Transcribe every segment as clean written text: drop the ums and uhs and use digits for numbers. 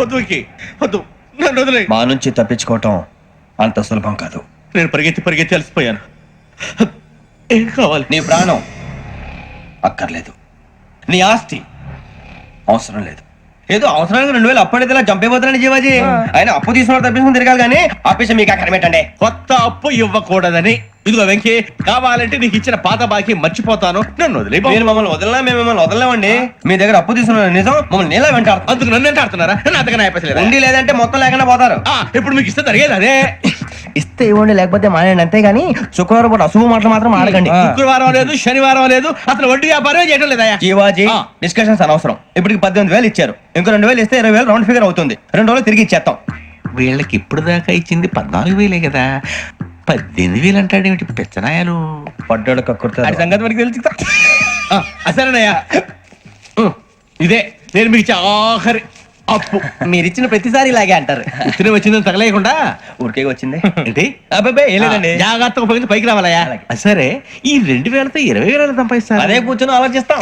వద్దు, నన్ను వదిలే. మా నుంచి తప్పించుకోవటం అంత సులభం కాదు. నేను పరిగెత్తి అలసిపోయాను. ఏం కావాలి? నీ ప్రాణం అక్కర్లేదు, నీ ఆస్తి అవసరం లేదు. ఏదో అవసరానికి 2000 అప్పటిది ఇలా చంపేపోతున్నాను జీవాజీ. ఆయన అప్పు తీసుకున్న తప్పించుకుని తిరగాలి కానీ ఆపేసి మీకు అక్కడ పెట్టండి. కొత్త అప్పు ఇవ్వకూడదని. ఇదిగో వెంకీ, కావాలంటే నీకు ఇచ్చిన పాత బాకీ మర్చిపోతాను, నన్ను వదిలే. మీరు మమ్మల్ని వదలనా? మేము మిమ్మల్ని వదలలేమండి. మీ దగ్గర అప్పు తీసుకున్న నిజం మమ్మల్ని నీలా వెంటాడు. అందుకు నన్ను ఎంత ఆడుతున్నారా? నన్ను అంతగా నాయపసలేదు. ఉండి లేదంటే మొత్తం లేకుండా పోతారు. ఇప్పుడు మీకు ఇస్తే జరిగేది అదే. ఇస్తే ఇవ్వండి, లేకపోతే మానేయండి, అంతేగాని శుక్రవారం పూట అశుభ మాటలు మాత్రం ఆడకండి. శుక్రవారం లేదు, శనివారం లేదు, అసలు వడ్డీ వ్యాపారమే చేయడం లేదా? జీవాజీ, డిస్కషన్స్ అనవసరం. ఇప్పటికి 18,000 ఇచ్చారు, ఇంకో 2,000 ఇస్తే 20,000 రౌండ్ ఫిగర్ అవుతుంది. 2 రోజులు తిరిగి ఇచ్చేస్తాం. వీళ్ళకి ఇప్పుడు దాకా ఇచ్చింది 14,000 కదా, 18,000 అంటాడేమిటి పెచ్చనాయాలు? పడ్డాడు కక్కుర్తాడు. సంగతి వరకు తెలుసు. అసలేనయ్యా, ఇదే నేను మీకు ఇచ్చే ఆఖరి అప్పు. మీరు ఇచ్చిన ప్రతిసారి ఇలాగే అంటారు. ఇచ్చిన వచ్చిందని తగలేయకుండా ఊరికే వచ్చింది ఏంటి? అబ్బాయి ఏం లేదండి, జాగ్రత్తగా పోయింది, పైకి రావాలయ్యా. సరే, ఈ 2,000తో 20,000 సంపాదిస్తారు. అదే కూర్చొని ఆలోచిస్తాం.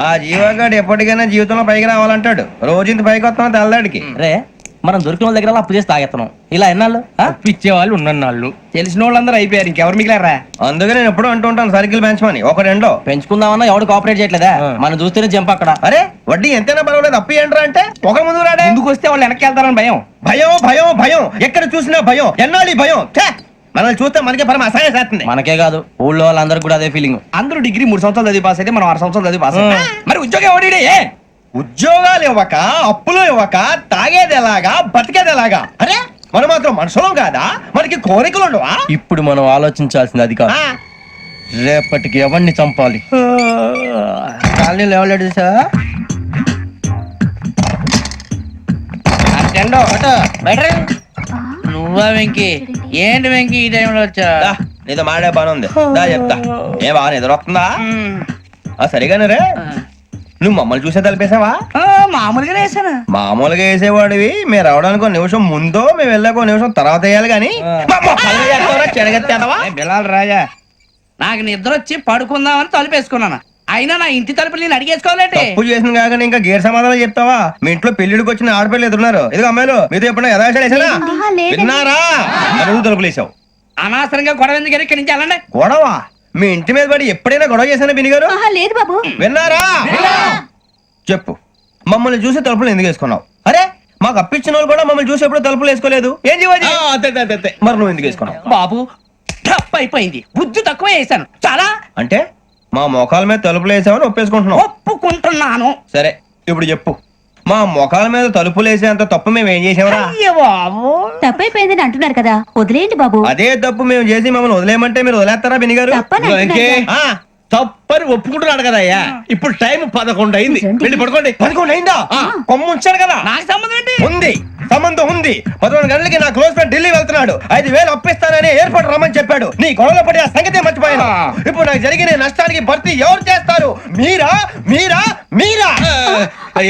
ఆ జీవగాడు ఎప్పటికైనా జీవితంలో పైకి రావాలంటాడు. రోజు ఇంత పైకి వస్తాం తెల్లడికి. రే, మనం దొరికిన వాళ్ళ దగ్గర అప్పు చేసి తాగెత్తనం. ఇలా ఎన్నాళ్ళు ఇచ్చేవాళ్ళు ఉన్నన్నాళ్ళు తెలిసిన వాళ్ళందరూ అయిపోయారు, ఇంకెవరు మిగిలారా? అందుకే నేను ఎప్పుడు అంటూ ఉంటాను, సర్కిల్ పెంచమని. ఒక రెండో పెంచుకుందామన్నా ఎవడు కోఆపరేట్ చేయట్లేదా? మనం చూస్తేనే జంప్ అక్కడ. అరే వడ్డీ ఎంతైనా పర్వాలేదు, అప్పు ఏంట్రా అంటే ఒక ముందు రాడే. ముందుకు వస్తే వాళ్ళు వెనక్కి వెళ్తారని భయం. భయం భయం భయం, ఎక్కడ చూసినా భయం. ఎన్నాళ్ళు ఈ భయం? మనల్ని చూస్తే మనకే పరమ అసహాయం చేస్తుంది. మనకే కాదు, ఊళ్ళో వాళ్ళందరూ కూడా అదే ఫీలింగ్. అందరూ డిగ్రీ 3 సంవత్సరాలు చదివి పాస్ అయితే మనం 6 సంవత్సరాలు చదివి పాస్. మరి ఉద్యోగం ఎవడి? ఉద్యోగాలు ఇవ్వక, అప్పులు ఇవ్వక, తాగేది ఎలాగా, బతికేది ఎలాగా? అరే మనం మాత్రం మనుషులం కాదా? మనకి కోరికలు ఉండవా? ఇప్పుడు మనం ఆలోచించాల్సింది అది కాదు, రేపటికి ఎవరిని చంపాలి. కాలనీలో ఎవరు సార్? నువ్వా వెంకీ? ఏంటి వెంకీ ఈ టైంలో వచ్చా? నీతో మాడే పని ఉంది, దా చెప్తా. ఏ బాగా నిద్రొస్తుందా? సరిగానే రే, నువ్వు మమ్మల్ని చూసే తలిపేసావా? మామూలుగానే వేసాను. మామూలుగా వేసేవాడివి. మేము రావడానికి 1 నిమిషం ముందో, మేము వెళ్ళాక 1 నిమిషం తర్వాత వేయాలి కానీ బిలాల్ రాజా, నాకు నిద్ర వచ్చి పడుకుందామని తలుపేసుకున్నాను. అయినా నా ఇంటి తలుపులు నేను అడిగేసుకోవాలంటే తప్పు చేసిన కాక ఇంకా గేర్ సమాధానం చెప్తావా? మీ ఇంట్లో పెళ్లిడికి వచ్చిన ఆడపిల్లలు ఎదురున్నారు. ఇదిగో అమ్మాయిలు, మీతో ఎప్పుడైనా యథాశాలు విన్నారా? అడుగు తలుపులు వేసావు. అనవసరంగా గొడవ ఎందుకు? ఇక్కడి నుంచి వెళ్ళండి. గొడవ? మీ ఇంటి మీద పడి ఎప్పుడైనా గొడవ చేశానా బిని గారు? లేదు బాబు. విన్నారా? చెప్పు, మమ్మల్ని చూసి తలుపులు ఎందుకు వేసుకున్నావు? అరే మాకు అప్పించిన వాళ్ళు కూడా మమ్మల్ని చూసి ఎప్పుడు తలుపులు వేసుకోలేదు. ఏం చేయాలి? మరి నువ్వు ఎందుకు వేసుకున్నావు? బాబు తప్పు అయిపోయింది, బుద్ధి తక్కువ వేసాను చాలా. అంటే మా మోకాల మీద తలుపులు వేసామని ఒప్పేసుకుంటున్నావు? ఒప్పుకుంటున్నాను. సరే ఇప్పుడు చెప్పు, మా మొఖాల మీద తలుపులు వేసేంత తప్పు మేము ఏం చేసామరా? తప్పైపోయిందని అంటున్నారు కదా, వదిలేయండి బాబు. అదే తప్పు మేము చేసి మమ్మల్ని వదిలేయమంటే మీరు వదిలేస్తారా బిని గారు? తప్పని ఒప్పుకుంటున్నాడు కదా అయ్యా. ఇప్పుడు టైం 11 అయింది, వెళ్ళి పడుకోండి. 11 అయిందా? కొమ్ము ఉంచాడు కదా. నాకు సంబంధం ఏంటి? ఉంది, సంబంధం ఉంది. 11 గంటలకి నా క్లోజ్ ఫ్రెండ్ ఢిల్లీ వెళ్తున్నాడు. 5,000 అప్పిస్తానని ఎయిర్పోర్ట్ రమ్మని చెప్పాడు. నీ గొడవలో పడి ఆ సంగతి మర్చిపోయాను. ఇప్పుడు నాకు జరిగిన నష్టానికి భర్తీ ఎవరు చేస్తారు? మీరా మీరా మీరా?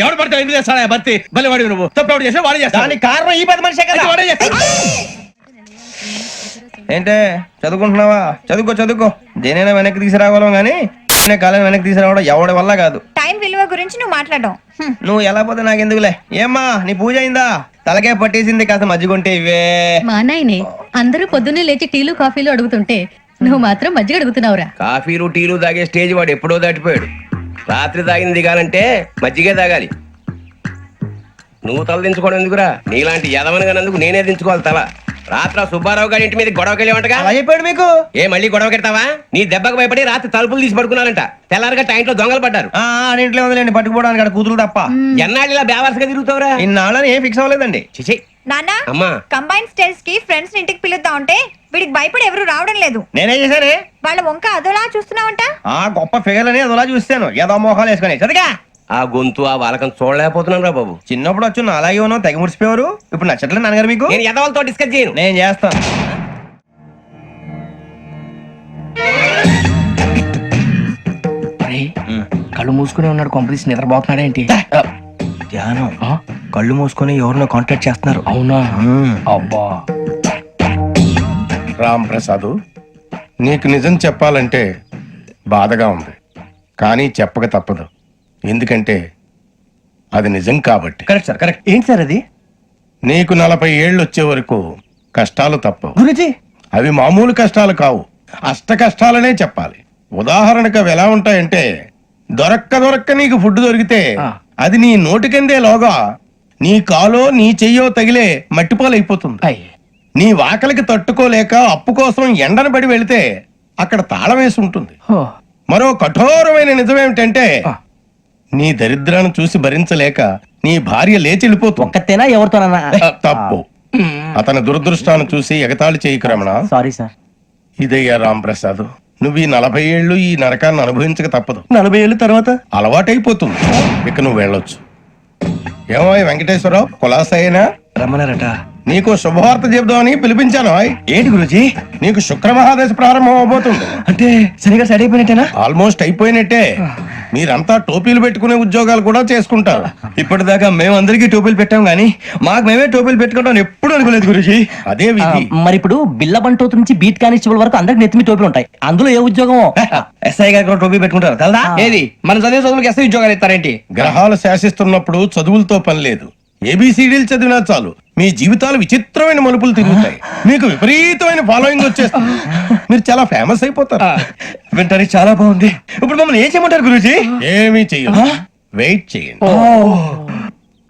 ఎవడు పడితే ఎందుకు చేస్తాడా భర్తీ? మళ్ళీ వాడి నువ్వు తప్పు ఎవడు చేసా వాడే చేస్తా. దానికి కారణం ఈ 10 మనిషే కదా. వాడే చేస్తా. ఏంటే చదువుకుంటున్నావా? చదువుకో చదువుకో. దేనైనా వెనక్కి తీసుకురావాలం గానీ కాలం వెనక్కి తీసుకురావడం ఎవడి వల్ల కాదు. టైం విలువ గురించి నువ్వు మాట్లాడడం. నువ్వు ఎలా పోతే నాకెందుకులే. ఏమ్మా నీ పూజ అయిందా? తలకే పట్టేసింది, కాస్త మజ్జిగుంటే ఇవే. మా నాయనే అందరూ పొద్దున్నే లేచి టీలు కాఫీలు అడుగుతుంటే నువ్వు మాత్రం మజ్జిగ అడుగుతున్నావురా. కాఫీలు టీలు తాగే స్టేజ్ వాడు ఎప్పుడో దాటిపోయాడు. రాత్రి తాగింది దిగాలంటే మజ్జిగే తాగాలి. నువ్వు తల దించుకోవడం ఎందుకురా? నీలాంటి యదవనగానందుకు నేనే దించుకోవాలి తల. రాత్రి సుబ్బారావు గారి ఇంటి మీద గొడవకి వెళ్ళేవంటగా. అలా చెప్పాడు మీకు? ఏ మళ్ళీ గొడవ కెడతావా? నీ దెబ్బకు భయపడి రాత్రి తలుపులు తీసి పడుకున్నారంట. తెల్లారగా టైంట్లో దొంగలు పడ్డారు. ఇంట్లో ఉందిలేండి, పట్టుకుపోవడానికి అక్కడ కూతురు తప్ప. ఎన్నాళ్ళు ఇలా బేవర్సగా తిరుగుతావురా? ఇన్నాళ్ళని ఏం ఫిక్స్ అవ్వలేదండి. చిచి నాన్న, అమ్మా, కంబైన్ స్టైల్స్ కి ఫ్రెండ్స్ ఇంటికి పిలుద్దాం అంటే వీడికి భయపడి ఎవరు రావడం లేదు. నేనేం చేశానే? వాళ్ళ వంక అదోలా చూస్తున్నావంట. గొప్ప ఫిగర్ అని అదోలా చూస్తాను, ఏదో మోహాలు వేసుకొని. చదిగా ఆ గొంతు ఆ వాలకం చూడలేకపోతున్నాను రా బాబు. చిన్నప్పుడు వచ్చి నా అలాగే ఉన్నావు, తెగ ముడిచిపోయారు. ఇప్పుడు నచ్చట్లేదు నాన్నగారు మీకు? నేను యదవలతో డిస్కస్ చేయను. నేను చేస్తాను. కళ్ళు మూసుకుని ఉన్నాడు, కొంపదీసి నిద్రపోతున్నాడేంటి? ధ్యానం. కళ్ళు మూసుకొని ఎవరినో కాంటాక్ట్ చేస్తున్నారు. అవునా? అబ్బా రామ్ ప్రసాద్, నీకు నిజం చెప్పాలంటే బాధగా ఉంది, కానీ చెప్పక తప్పదు. ఎందుకంటే అది నిజం కాబట్టి. Correct sir, correct. ఏంటి సార్ అది? నీకు 40 ఏళ్ళు వచ్చే వరకు కష్టాలు తప్పవు. గురుజీ అవి మామూలు కష్టాలు కావు, అష్ట కష్టాలనే చెప్పాలి. ఉదాహరణకు అవి ఎలా ఉంటాయంటే, దొరక్క నీకు ఫుడ్ దొరికితే అది నీ నోటికందే లోగా నీ కాలో నీ చెయ్యో తగిలే మట్టిపాలైపోతుంది. నీ వాకలికి తట్టుకోలేక అప్పు కోసం ఎండను పడి వెళితే అక్కడ తాళం వేసి ఉంటుంది. మరో కఠోరమైన నిజమేమిటంటే, నీ దరిద్రాన్ని చూసి భరించలేక నీ భార్య లేచి వెళ్ళిపోతుంది. ఒక్కతేనా ఎవరితోనన్నా? తప్పు. అతని దురదృష్టాన్ని చూసి ఎగతాళి చేయకు రమణ. Sorry sir. ఇదయ్యా రాంప్రసాద్, నువ్వు ఈ 40 ఏళ్ళు ఈ నరకాన్ని అనుభవించక తప్పదు. 40 ఏళ్ళ తర్వాత అలవాటైపోతుంది. ఇక నువ్వు వెళ్ళొచ్చు. ఏమో వెంకటేశ్వరరావు, కులాసైనా రమ్మన్నారట. నీకు శుభవార్త చెబుదామని పిలిపించాను. ఏంటి గురుజీ? నీకు శుక్ర మహాదశ ప్రారంభం అవబోతుంది. అంటే సరిగా సెట్ అయిపోయినట్టేనా? ఆల్మోస్ట్ అయిపోయినట్టే. మీరంతా టోపీలు పెట్టుకునే ఉద్యోగాలు కూడా చేసుకుంటారు. ఇప్పటిదాకా మేమందరికీ టోపీలు పెట్టాం గానీ మాకు మేమే టోపీలు పెట్టుకుంటాం ఎప్పుడు అనుకోలేదు గురుజీ. అదే విధి. మరి ఇప్పుడు బిల్ల బంటోతు నుంచి బీట్ కానిస్టేబుల్ వరకు అందరికి నెత్తిమి టోపీలు ఉంటాయి. అందులో ఏ ఉద్యోగం? ఎస్ఐ గారు కూడా టోపీ పెట్టుకుంటారు కదా. ఏది మన చదివే చదువులకు ఎస్ఐ ఉద్యోగాలు ఇస్తారేంటి? గ్రహాలు శాసిస్తున్నప్పుడు చదువులతో పని లేదు. ఏబిసిడీలు చదివినా చాలు మీ జీవితాలు విచిత్రమైన మలుపులు తిరుగుతాయి. మీకు విపరీతమైన ఫాలోయింగ్ వచ్చేస్తుంది. మీరు చాలా ఫేమస్ అయిపోతారు. వింటానికి చాలా బాగుంది. ఇప్పుడు మమ్మల్ని ఏం చేయమంటారు గురూజీ? ఏమీ చెయ్యదు, వెయిట్ చేయండి.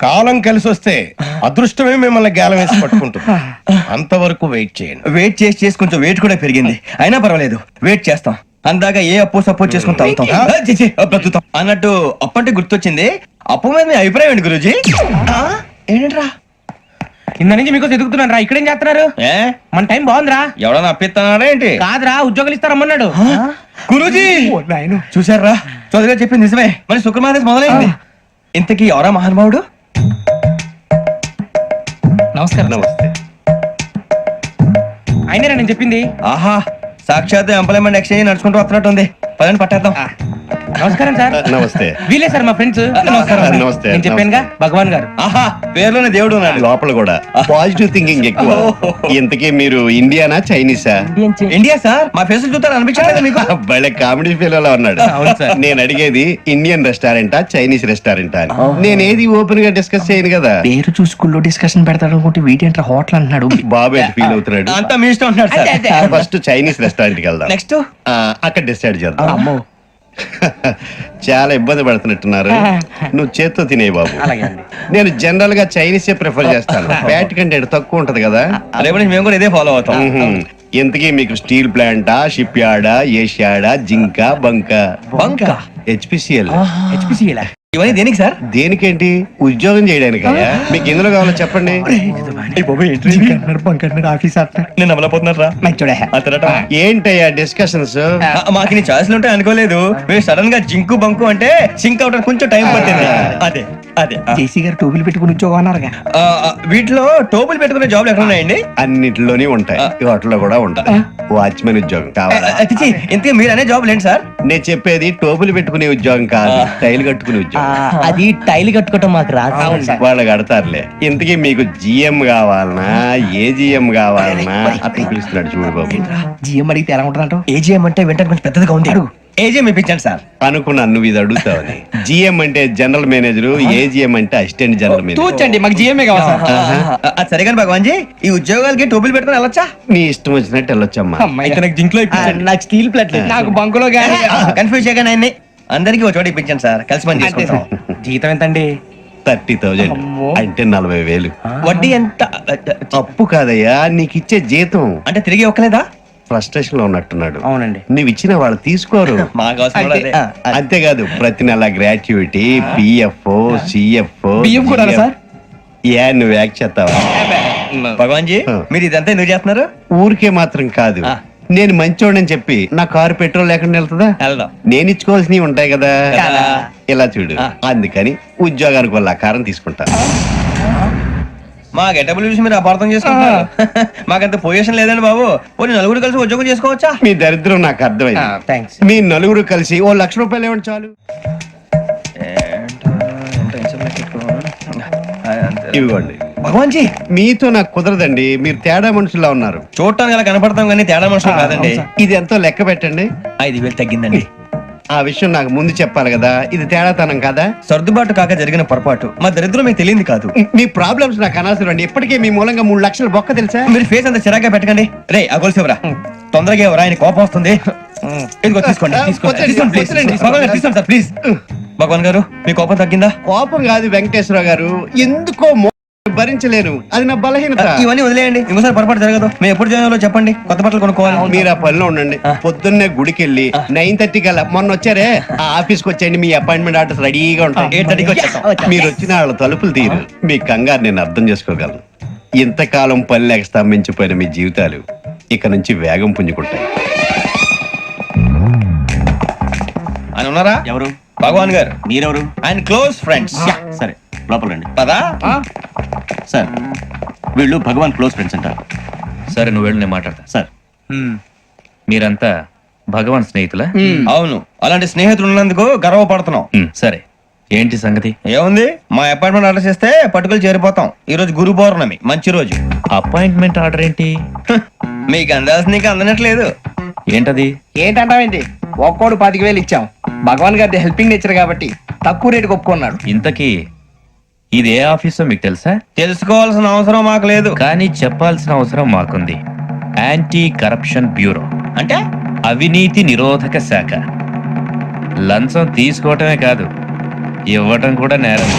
కాలం కలిసి వస్తే అదృష్టమే మిమ్మల్ని గేలం వేసి పట్టుకుంటుంది. అంతవరకు వెయిట్ చేయండి. వెయిట్ చేసి కొంచెం వెయిట్ కూడా పెరిగింది. అయినా పర్వాలేదు, వెయిట్ చేస్తాం. అందాక ఏ అప్పు సపోర్ట్ చేసుకుని తాగుతాం. బ్రతుకుతాం అన్నట్టు అప్పు అంటే గుర్తొచ్చింది. అప్పు మీద మీ అభిప్రాయం ఏంటి గురూజీ? ఏంటరా కింద నుంచి మీకు ఎదుగుతున్నాను రా. ఇక్కడేం చేస్తున్నారు? మన టైం బాగుందిరా. ఎవడన్నా అప్పిస్తున్నారా ఏంటి? కాదురా, ఉద్యోగాలు ఇస్తారమ్మన్నాడు. గురూజీ చూసారా, చదువుగా చెప్పింది నిజమే. మరి శుక్రమాదేశ్ మొదలైంది. ఇంతకీ ఎవరా మహానుభావుడు? నమస్కారం. నమస్తే. అయినా నేను చెప్పింది. ఆహా, సాక్షాత్ ఎంప్లాయ్మెంట్ ఎక్స్చేంజ్ నడుచుకుంటూ వస్తున్నట్టు ఉంది. పదండి పట్టేద్దాం. నమస్కారం సార్. నమస్తే. వీలే సార్ మా ఫ్రెండ్స్. నమస్తే. నేను చెప్పానుగా, భగవాన్ గారు. ఆహా, పేర్లోనే దేవుడు ఉన్నాడు. లోపల కూడా పాజిటివ్ థింకింగ్ ఎక్కువ. ఇంతకీ మీరు ఇండియానా చైనీసా? India sir. మా ఫేసులు చూస్తారు అనిపించలేదు మీకు? భలే కామెడీ ఫీల్ అలా ఉన్నాడు. నేను అడిగేది ఇండియన్ రెస్టారెంటా చైనీస్ రెస్టారెంటా అని. నేను ఏది ఓపెన్ గా డిస్కస్ చేయను కదా. పేరు చూసుకుల్లో డిస్కషన్ పెడతాడు అనుకుంటే వీటేంట్రా హోటల్ అంటున్నాడు. బాబు ఎట్ ఫీల్ అవుతున్నాడు. అంతా మీ ఇష్టం ఉంటాడు సార్. ఫస్ట్ చైనీస్ రెస్టారెంట్ కి వెళ్దాం. నెక్స్ట్ అక్కడ డిసైడ్ చేద్దాం. చాలా ఇబ్బంది పడుతున్నట్టున్నారు. నువ్వు చేత్తో తినే బాబు. నేను జనరల్ గా చైనీసే ప్రిఫర్ చేస్తాను. ఫ్యాట్ కంటెంట్ తక్కువ ఉంటది కదా. రేపు నుంచి మేము కూడా ఇదే ఫాలో అవుతాం. ఇంతకీ మీకు స్టీల్ ప్లాంటా, షిప్ యార్డా, ఏషియాడా, జింక, బంక? హెచ్పిసిఎల్. ఇవన్నీ దేనికి సార్? దేనికేంటి? ఉద్యోగం చేయడానికి. మీకు ఎందులో కావాలో చెప్పండి. నేను అమలపోతున్నారా? ఏంటయ్యా డిస్కషన్స్? మాకు నీ ఛాయిస్లు ఉంటాయి అనుకోలేదు. మీరు సడన్ గా జింకు బంకు అంటే సింక్ అవడానికి కొంచెం టైం పట్టింది. అదే అదే జేసీ గారు టోపీలు పెట్టుకుని ఉద్యోగం అన్నారుగా. వీటిలో టోపులు పెట్టుకునే జాబ్లు ఎక్కడ ఉన్నాయండి? అన్నిటిలోనే ఉంటాయి, వాటిలో కూడా ఉంటాయి. వాచ్మెన్ ఉద్యోగం కావాలా? ఇంతకీ మీరు అనే జాబ్ ఏంటి సార్? నేను చెప్పేది టోపులు పెట్టుకునే ఉద్యోగం కాదు, టైల్ కట్టుకునే ఉద్యోగం. అది టైల్ కట్టుకోవటం మాకు రాదు. వాళ్ళు కడతారులే. ఇంతకీ మీకు జిఎం కావాలనా, ఏజిఎం కావాలనా? అతను పిలుస్తున్నాడు చూడు బాబు. జిఎం అడిగితే ఎలా ఉంటుందంట? ఏజీఎం అంటే వెంటనే కొంచెం పెద్దదిగా ఉంది. ఏజీఎం ఇప్పించండి సార్. అనుకున్నాను నువ్వు ఇది అడుగుతావని. జిఎం అంటే జనరల్ మేనేజర్, ఏజిఎం అంటే అసిస్టెంట్ జనరల్ మేనేజర్. తూచండి, మాకు జిఎంఏ కావాలి సార్. అది సరే కానీ భగవాన్ జీ, ఈ ఉద్యోగాలకి టోపులు పెట్టుకుని వెళ్ళొచ్చా? నీ ఇష్టం వచ్చినట్టు వెళ్ళొచ్చమ్మా. అయితే నాకు జింక్ లో నాకు స్టీల్ ప్లేట్ నాకు బంకులో గానీ. కన్ఫ్యూజ్ చేయగానే ఆయన్ని అందరికీ ఒక చోట ఇప్పించండి సార్. కలిసి పని చేసుకుంటాం. జీతం ఎంతండి? 30,000 అంటే 40,000. వడ్డీ ఎంత? అప్పు కాదయ్యా, నీకు ఇచ్చే జీతం. అంటే తిరిగి ఒక్కలేదా? ఫ్రస్ట్రేషన్ లో ఉన్నట్టున్నాడు. అవునండి. నువ్వు ఇచ్చిన వాళ్ళు తీసుకోరు. మాకు అవసరం కూడా అదే. అంతేకాదు ప్రతి నెల గ్రాట్యుటీ, పిఎఫ్, సిఎఫ్. బియ్యం కూడా సార్? నువ్వు యాక్ట్ చేస్తావా? భగవాన్ జీ, మీరు ఇదంతా ఎందుకు చేస్తున్నారు? ఊరికే మాత్రం కాదు, నేను మంచోడని చెప్పి నా కారు పెట్రోల్ లేకుండా వెళ్తుందా? వెళ్దాం. నేను ఇచ్చుకోవాల్సినవి ఉంటాయి కదా. కదా. ఇలా చూడు, అందుకని ఉద్యోగానికి వాళ్ళ ఆకారం తీసుకుంటా. మా గెటబుల్ చూసి మీరు అపార్థం చేసుకుంటారు. మాకంత పొజిషన్ లేదండి బాబు. పోనీ నలుగురు కలిసి ఉద్యోగం చేసుకోవచ్చా? మీ దరిద్రం నాకు అర్థమైంది. థ్యాంక్స్. మీ నలుగురు కలిసి ఓ 1,00,000 రూపాయలు ఇవ్వండి చాలు. ఇవ్వండి. భగవాన్ జీ, మీతో నాకు కుదరదండి, మీరు తేడా మనుషుల్లా ఉన్నారు. చూడటానికి అలా కనపడతాం కానీ తేడా మనుషులు కాదండి. ఇది ఎంతో లెక్క పెట్టండి. 5,000 తగ్గిందండి. ఆ విషయం నాకు ముందు చెప్పాలి కదా, ఇది తేడాతనం కదా. సర్దుబాటు కాక జరిగిన పొరపాటు మా దరిద్రం మీకు తెలియంది కాదు. మీ ప్రాబ్లమ్స్ నాకు అనవసరం అండి. ఇప్పటికే మీ మూలంగా 3 లక్షలు బొక్క తెలుసా. మీరు ఫేస్ అంత చిరాగ్గా పెట్టకండి. రే ఆ గొలుసు ఎవరా? తొందరగా ఎవరా? ఆయన కోపం వస్తుంది. ఇదిగో తీసుకోండి. తీసుకోండి ప్లీజ్. భగవాన్ గారు తీసుకోండి సార్ ప్లీజ్. భగవాన్ గారు మీ కోపం తగ్గిందా? కోపం కాదు వెంకటేశ్వర గారు, ఎందుకో భరించలేను, అది నా బలహీనత. ఇవన్నీ వదిలేయండి, ఇంకోసారి పొరపాటు జరగదు. మేము ఎప్పుడు జాయిన్ చెప్పండి, కొత్త బట్టలు కొనుక్కోవాలి. మీరు ఆ పనిలో ఉండండి. పొద్దున్నే గుడికి వెళ్ళి 9:30 కల్లా, మొన్న వచ్చారే ఆ ఆఫీస్కి వచ్చేయండి. మీ అపాయింట్మెంట్ ఆర్డర్స్ రెడీగా ఉంటాయి. 8:30కి వచ్చేస్తాం. మీరు వచ్చిన వాళ్ళ తలుపులు తీరు. మీ కంగారు నేను అర్థం చేసుకోగలను. ఇంతకాలం పని లేక స్తంభించిపోయిన మీ జీవితాలు ఇక నుంచి వేగం పుంజుకుంటాయి. ఆయన ఉన్నారా? ఎవరు? భగవాన్ గారు. మీరెవరు? ఆయన క్లోజ్ ఫ్రెండ్స్. సరే లోపల రండి. పదా సార్ వీళ్ళు భగవాన్ క్లోజ్ ఫ్రెండ్స్ అంటారు. సరే నువ్వు వెళ్ళు, నేను మాట్లాడతా. సార్ మీరంతా భగవాన్ స్నేహితులా? అవును, అలాంటి స్నేహితులు ఉన్నందుకు గర్వపడుతున్నాం. సరే ఏంటి సంగతి? ఏముంది, మా అపాయింట్మెంట్ ఆర్డర్ చేస్తే పట్టుకులు చేరిపోతాం. ఈ రోజు గురు పౌర్ణమి, మంచి రోజు. అపాయింట్మెంట్ ఆర్డర్ ఏంటి? మీకు అందాల్సిన నీకు అందనట్లేదు. ఏంటది? ఏంటంటావేంటి? ఒక్కోడు 10,000 ఇచ్చాం. భగవాన్ గారి హెల్పింగ్ నేచర్ కాబట్టి తక్కువ రేటుకి ఒప్పుకున్నాడు. ఇంతకీ ఇది ఏ ఆఫీసో మీకు తెలుసా? తెలుసుకోవాల్సిన అవసరం మాకు లేదు. కానీ చెప్పాల్సిన అవసరం మాకుంది. యాంటీ కరప్షన్ బ్యూరో, అంటే అవినీతి నిరోధక శాఖ. లంచం తీసుకోవటమే కాదు, ఇవ్వటం కూడా నేరం.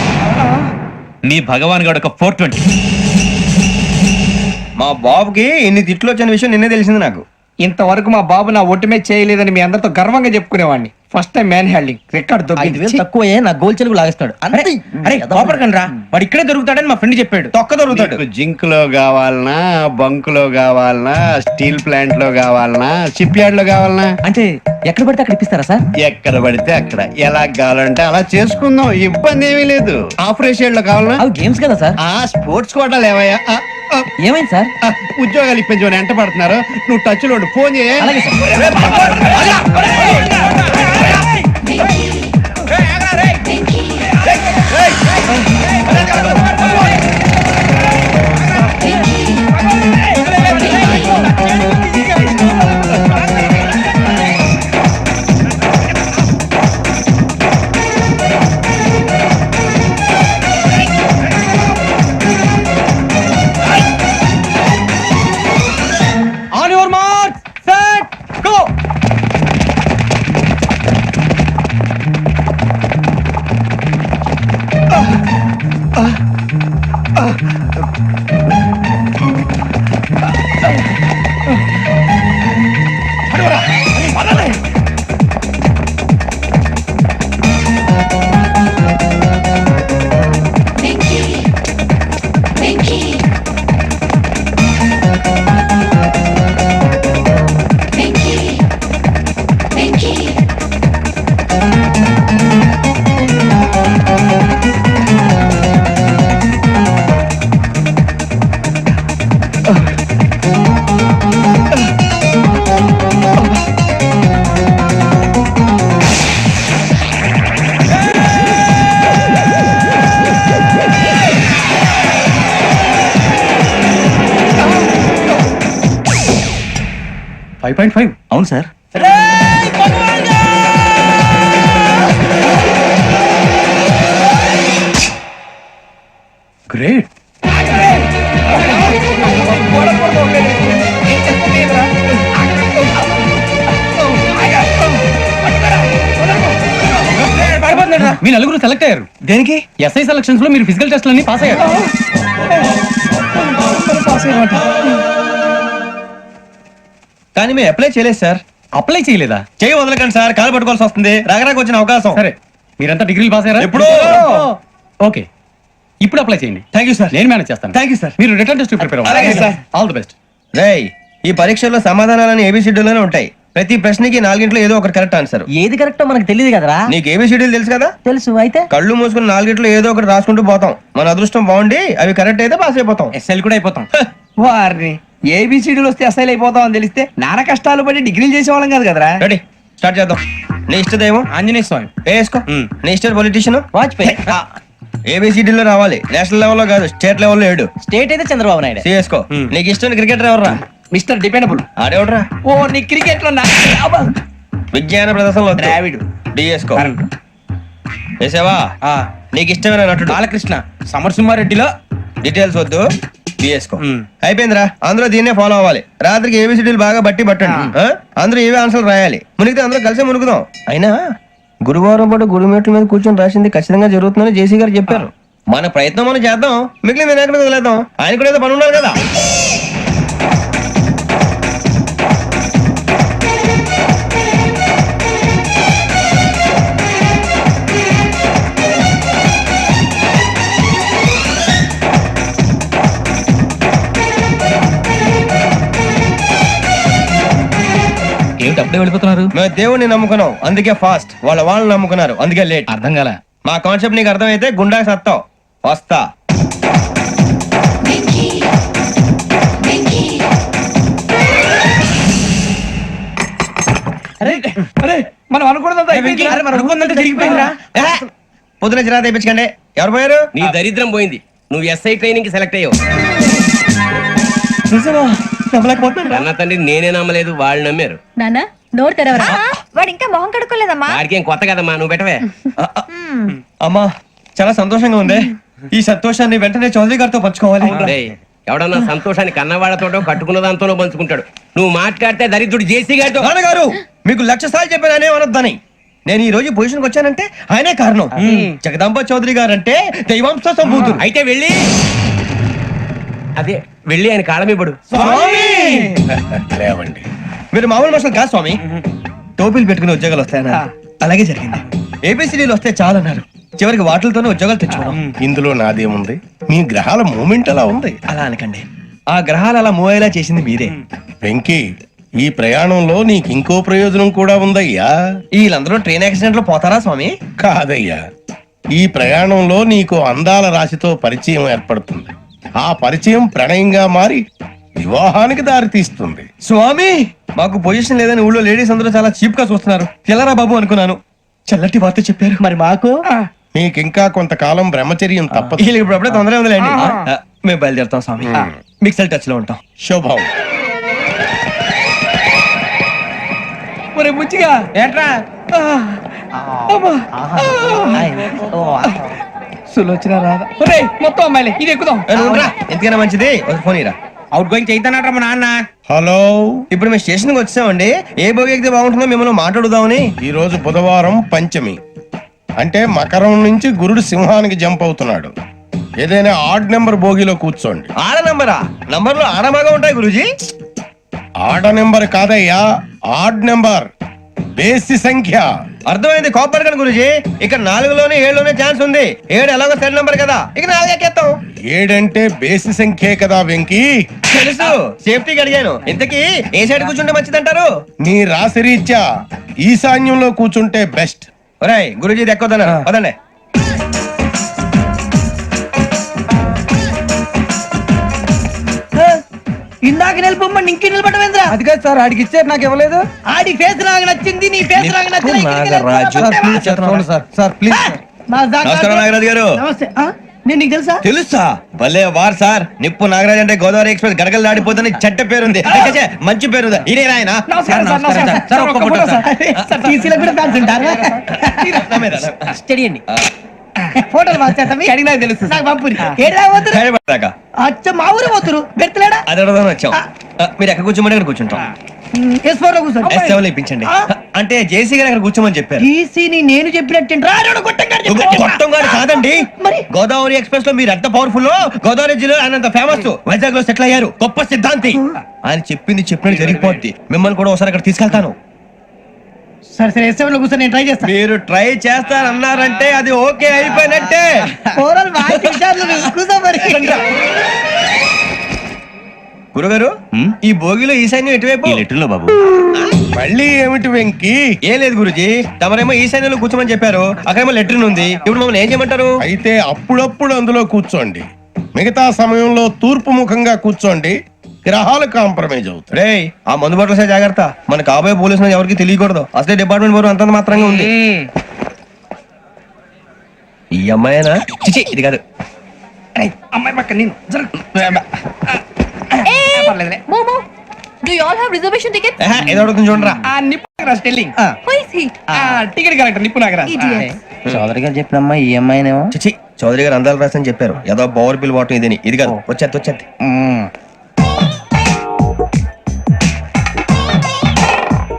మీ భగవాన్ గారు ఒక 420. మా బాబుకి ఇన్ని తిట్లు వచ్చిన విషయం నిన్నే తెలిసింది నాకు. ఇంతవరకు మా బాబు నా ఒట్టుమే చేయలేదని మీ అందరితో గర్వంగా చెప్పుకునేవాడిని. First time man handing record దొరికింది. తక్కువే నా గోల్ చెలుగు లాగేస్తాడు. అరే కోపడకండి రా, వాడు ఇక్కడే దొరుకుతాడని మా ఫ్రెండ్ చెప్పాడు. తొక్క దొరుకుతాడు. మీకు జింక్ లో కావాలనా, బంక్ లో కావాలనా, స్టీల్ ప్లాంట్ లో కావాలనా, షిప్ యార్డ్ లో కావాలనా? అంటే ఎక్కడ పడితే అక్కడ ఇప్పిస్తారా సార్? ఎక్కడ పడితే అక్కడ, ఎలా కావాలంటే అలా చేసుకుందాం, ఇబ్బంది ఏమీ లేదు. ఆపరేషన్ లో కావాలనా? అవి గేమ్స్ కదా సార్. ఆ స్పోర్ట్స్ కోటాలు ఏమయ్యా? ఏమైంది సార్? ఉద్యోగాలు ఇప్పించమని ఎంట పడుతున్నారు. నువ్వు టచ్ లో ఉండు, ఫోన్ చేయ. అలాగే sir. On your mark set go. అవును సార్. గ్రేట్. మీ నలుగురు సెలెక్ట్ అయ్యారు. దేనికి? ఎస్ఐ సెలక్షన్స్ లో మీరు ఫిజికల్ టెస్ట్లన్నీ పాస్ అయ్యారు. కానీ మేము అప్లై చేయలేదు సార్. అప్లై చేయలేదా? చేయి వదలకండి సార్, కాలు పట్టుకోవాల్సి వస్తుంది. రాగరాకు వచ్చిన అవకాశం. సరే మీరంతా డిగ్రీలు పాస్ అయ్యారా? ఎప్పుడో. ఓకే ఇప్పుడు అప్లై చేయండి. Thank you sir. నేను మేనేజ్ చేస్తాను. Thank you sir. మీరు రిటర్న్ టెస్ట్ ప్రిపేర్ అలాగే అవ్వండి. సార్. All the best. రేయ్, ఈ పరీక్షల్లో సమాధానాలని ఏబిసిడ్యూల్లోనే ఉంటాయి. ప్రతి ప్రశ్నకి 4 ఏదో ఒకటి కరెక్ట్ ఆన్సర్. ఏది కరెక్టో మనకు తెలియదు కదరా. నీకు ఏబిసిడ్యూల్ తెలుసు కదా? తెలుసు. అయితే కళ్ళు మూసుకుని 4 ఏదో ఒకటి రాసుకుంటూ పోతాం. మన అదృష్టం బాగుండి అవి కరెక్ట్ అయితే పాస్ అయిపోతాం. ఎస్ఎల్ కూడా అయిపోతాం. వారిని ఏబిసిడీలు వస్తే ఎస్ఐలు అయిపోతాం అని తెలిస్తే నాన్న కష్టాలు పడి డిగ్రీలు చేసేవాళ్ళం కాదు కదరా. రెడీ, స్టార్ట్ చేద్దాం. నీ ఇష్టదేమో ఆంజనేయ స్వామి. వేసుకో. నీ ఇష్ట పొలిటీషియన్ వాజ్పేయి. ఏబిసిడీలో రావాలి, నేషనల్ లెవెల్లో కాదు, స్టేట్ లెవెల్లో 7. స్టేట్ అయితే చంద్రబాబు నాయుడు. సిఎస్కో. నీకు ఇష్టం క్రికెటర్ ఎవర్రా? Mister dependable. ఆడేవడరా? ఓ నీ క్రికెట్ లో విజ్ఞాన ప్రదర్శనలో ద్రావిడు. డిఎస్కో వేసావా? నీకు ఇష్టమైన నటుడు బాలకృష్ణ సమరసింహారెడ్డిలో డీటెయిల్స్ వద్దు, డిఎస్కో అయిపోయిందిరా. అందరూ దీన్నే ఫాలో అవ్వాలి. రాత్రికి ఏబిసిడీలు బాగా బట్టి పట్టండి. అందరూ ఏవే ఆన్సర్లు రాయాలి. మునిగితే అందరూ కలిసి మునుగుదాం. అయినా గురువారం పాటు గురుమేట్ల మీద కూర్చొని రాసింది ఖచ్చితంగా జరుగుతుందని జేసీ గారు చెప్పారు. మన ప్రయత్నం మనం చేద్దాం, మిగిలిన నేను ఎక్కడ వదిలేద్దాం. ఆయన కూడా ఏదో పని ఉన్నారు కదా. ఏమిటి అప్పుడే వెళ్ళిపోతున్నారు? మేము దేవుడిని నమ్ముకున్నాం, అందుకే ఫాస్ట్. వాళ్ళని నమ్ముకున్నారు, అందుకే లేట్. అర్థం కాల. మా కాన్సెప్ట్ నీకు అర్థమైతే గుండా సత్తావు. వస్తా. మనం అనుకున్నదంతా జరిగిపోయిందిరా. పొద్దున చిరా తెప్పించకండి. ఎవరు పోయారు? నీ దరిద్రం పోయింది. నువ్వు ఎస్ఐ ట్రైనింగ్ కి సెలెక్ట్ అయ్యావు. అన్న తండ్రి నేనే నమ్మలేదు, వాళ్ళు నమ్మారు. నాన్న నోరు తెరవరా. వాడు ఇంకా మొహం కడుక్కోలేదమ్మా. వాడికి ఏం కొత్త కదమ్మా, నువ్వు పెట్టవే. అమ్మా చాలా సంతోషంగా ఉంది. ఈ సంతోషాన్ని వెంటనే చౌదరి గారితో పంచుకోవాలి. డేయ్, ఎవడన్నా సంతోషాన్ని కన్నవాళ్లతోటో కట్టుకున్న దాంతోనో పంచుకుంటాడు. నువ్వు మాట్లాడితే దరిద్రుడు జేసీ గారితో. నాన్నగారు మీకు 1,00,000 సార్లు చెప్పాననే అనొద్దని. నేను ఈ రోజు పొజిషన్కి వచ్చానంటే ఆయనే కారణం. జగదాంబ చౌదరి గారు అంటే దైవాంశ సంభూతుడు. అయితే వెళ్ళి అదే వెళ్ళి ఆయన కాళ్ళమివ్వడు. లేవండి. మీరు మామూలు మనుషులు కాదు స్వామి. టోపీలు పెట్టుకుని ఉద్యోగాలు వస్తాయన్నారు, అలాగే జరిగింది. ఏబిసిడీలు వస్తే చాలన్నారు, చివరికి వాటిలతోనే ఉద్యోగాలు తెచ్చుకోవడం. ఇందులో నాదేముంది? మీ గ్రహాల మూమెంట్ అలా ఉంది. అలా అనకండి, ఆ గ్రహాలు అలా మూవ్ అయ్యేలా చేసింది మీరే. వెంకీ, ఈ ప్రయాణంలో నీకు ఇంకో ప్రయోజనం కూడా ఉందయ్యా. వీళ్ళందరూ ట్రైన్ యాక్సిడెంట్ లో పోతారా స్వామి? కాదయ్యా, ఈ ప్రయాణంలో నీకు అందాల రాశితో పరిచయం ఏర్పడుతుంది. ఆ పరిచయం ప్రణయంగా మారి వివాహానికి దారి తీస్తుంది. స్వామి మాకు పొజిషన్ లేదని ఊళ్ళో లేడీస్ అందరూ చాలా చీప్ గా చూస్తున్నారు. తెల్లరా బాబు అనుకున్నాను, చల్లటి వార్త చెప్పారు. మరి మాకు నీకింకా కొంతకాలం బ్రహ్మచర్యం తప్పదు. వీళ్ళకి ఇప్పుడు అప్పుడే తొందరగా ఉందిలేండి. మేము బయలుదేరుతాం స్వామి, మిక్సెల్ టచ్ లో ఉంటాం. శుభం. ఒరే బుచ్చిగా ఏట్రా సులోచన రాదా? ఒరే మొత్తం అమ్మాయిలే, ఇది ఎక్కుదాం. ఎందుకైనా మంచిది ఫోన్ ఇరా. అవుట్ గోయింగ్ చేద్దానట్రా మా నాన్న. హలో, ఇప్పుడు మేము స్టేషన్ కి వచ్చామండి. ఏ బోగి ఎక్కితే బాగుంటుందో మిమ్మల్ని మాట్లాడుదామని. ఈ రోజు బుధవారం పంచమి, అంటే మకరం నుంచి గురుడు సింహానికి జంప్ అవుతున్నాడు. ఏదైనా ఆడ్ నెంబర్ బోగిలో కూర్చోండి. ఆడ నంబరా? నంబర్లు ఆడమాగా ఉంటాయి గురూజీ. ఆడ నెంబర్ కాదయ్యా, ఆడ్ నెంబర్, బేసి సంఖ్య. అర్థమైంది, కాపర్ కానీ గురూజీ. ఇక్కడ 4లోనే 7లోనే ఛాన్స్ ఉంది. 7 ఎలాగో సెల్ నంబర్ కదా, ఇక 4 ఎక్కేస్తాం. 7 అంటే బేసి సంఖ్యే కదా వెంకీ. తెలుసు, సేఫ్టీకి అడిగాను. ఇంతకీ ఏ సైడ్ కూర్చుంటే మంచిదంటారు? నీ రాశి రీత్యా ఈశాన్యంలో కూర్చుంటే బెస్ట్. ఒరేయ్ గురూజీ దెక్కొద్దన్నారు, పదండి. ఇందాక నిలబొమ్మని ఇంకే నిలబడమేంద్రా? అది కాదు సార్, ఆడికి ఇచ్చారు, నాకు ఇవ్వలేదు. ఆడి ఫేస్ నాకు నచ్చింది, నీ ఫేస్ నాకు నచ్చింది. Sir please. నమస్కారం నాగరాజు గారు. నమస్తే. నేను నీకు తెలుసా? తెలుసా? భలే వార్ సార్. నిప్పు నాగరాజ్ అంటే గోదావరి ఎక్స్ప్రెస్ గడగలు దాడిపోతుంది చెడ్డ పేరుంది. ఛే, మంచి పేరుంది. ఇదే ఆయన. నమస్కారం సార్, నమస్కారం సార్. ఒక్క ఫోటో సార్. సార్ టీసీలో కూడా ఫ్యాన్స్ ఉంటారా? స్టడీ అండి. ఫోటోలు మార్చేస్తాం, అడిగినా తెలుసు. నాకు పంపురి. ఏడా పోతురు? హైదరాబాద్. అచ్చ మా ఊరు పోతురు. బెర్తలేడా? అది అడగదామని వచ్చాం. మీరు ఎక్కడ కూర్చోమని అక్కడ కూర్చుంటాం. S4 లో కూర్చోండి. S7 లో ఇప్పించండి. అంటే జేసీ గారు అక్కడ కూర్చోమని చెప్పారు. టీసీని నేను చెప్పినట్టు గొట్టం గారు కాదండి, గోదావరి ఎక్స్ప్రెస్ లో మీరు ఎంత పవర్ఫుల్, గోదావరి జిల్లా ఆయన ఫేమస్, వైజాగ్ లో సెటిల్ అయ్యారు, గొప్ప సిద్ధాంతి. ఆయన చెప్పింది చెప్పినట్టు జరిగిపోద్ది. మిమ్మల్ని కూడా ఒకసారి అక్కడ తీసుకెళ్తాను. సరే సరే, S7 లో కూర్చొని నేను ట్రై చేస్తాను. మీరు ట్రై చేస్తారన్నారంటే అది ఓకే అయిపోయినట్టే. గురుగారు, ఈ భోగిలో ఈశాన్యం ఎటువైపు? లెటర్లో బాబు. మళ్ళీ ఏమిటి వెంకీ? ఏం లేదు గురుజీ, తమరేమో ఈశాన్యంలో కూర్చోమని చెప్పారు, అక్కడేమో లెటర్ ఉంది. ఇప్పుడు మమ్మల్ని ఏం చేయమంటారు? అయితే అప్పుడప్పుడు అందులో కూర్చోండి, మిగతా సమయంలో తూర్పు ముఖంగా కూర్చోండి. గ్రహాలు కాంప్రమైజ్ అవుతాయి. రే, ఆ మందు బాటలసే జాగ్రత్త. మన కాబోయే పోలీసులు ఎవరికి తెలియకూడదు. అసలే డిపార్ట్మెంట్ బోర్ అంతంత మాత్రంగా ఉంది. ఈ అమ్మాయినా? చిచి, ఇది కాదు. అమ్మాయి పక్క నేను momo Do you all have reservation tickets? ఏదో అడుగుతుంది చూడరా. ఆ నిప్పు Nagaraj telling Who is he? Ticket collector నిప్పు నాగరాజ్ Idiot. చౌదరి గారు చెప్పినమ్మా ఈ అమ్మాయినేమో. చిచి చౌదరి గారు అందాలు రాసని చెప్పారు. ఏదో బోర్ బిల్ వాటం ఇదని. ఇది కాదు, వచ్చేది.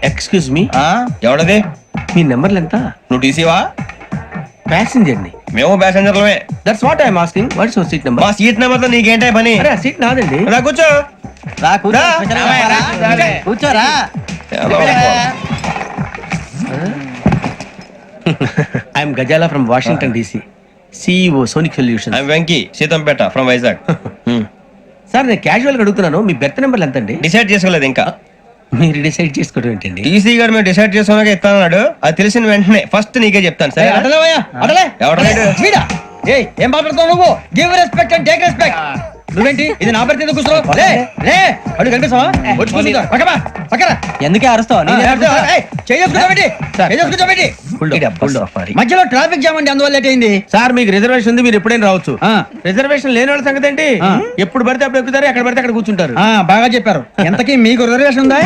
Excuse me, ఎవడది? మీ నెంబర్లు ఎంత? నువ్వు టీసీవా? ప్యాసింజర్ ని. మేము ప్యాసెంజర్లమే. That's what I'm asking. What's your seat number? మా సీట్ నెంబర్ తో నీకేంటే పని? అరే సీట్ నాదండి. రా కూర్చో. రా కూర్చో. రా. కూర్చోరా. I'm Gazala from Washington DC, CEO Sonic Solution. I'm Venky, Seethampeta from Vizag. Sir నేను క్యాజువల్ గా అడుగుతున్నాను, మీ బెర్త్ నెంబర్లు ఎంత అండి? డిసైడ్ చేసుకోలేదు ఇంకా. మీరు డిసైడ్ చేసుకోవడం ఏంటండి? టీసీ గారు మేము డిసైడ్ చేసుకున్నాక ఇస్తానన్నాడు. అది తెలిసిన వెంటనే ఫస్ట్ నీకే చెప్తాను. సరే వీడా ఏం మాట్లాడుతావు నువ్వు? Give respect and take respect. నువ్వేంటి ఇది నా పరిస్థితి కూర్చున్నావు? లే అడుగు కనిపిస్తావా? వచ్చి కూర్చుంటా. పక్కరా. ఎందుకే అరుస్తావు? మధ్యలో ట్రాఫిక్ జామ్ అండి, అందువల్ల లేట్ అయింది. సార్ మీకు రిజర్వేషన్ ఉంది, మీరు ఎప్పుడైనా రావచ్చు. రిజర్వేషన్ లేని వాళ్ళ సంగతి ఏంటి? ఎప్పుడు పడితే అప్పుడు ఎక్కుతారు, ఎక్కడ పడితే అక్కడ కూర్చుంటారు. బాగా చెప్పారు. ఎంతకీ మీకు రిజర్వేషన్ ఉందా?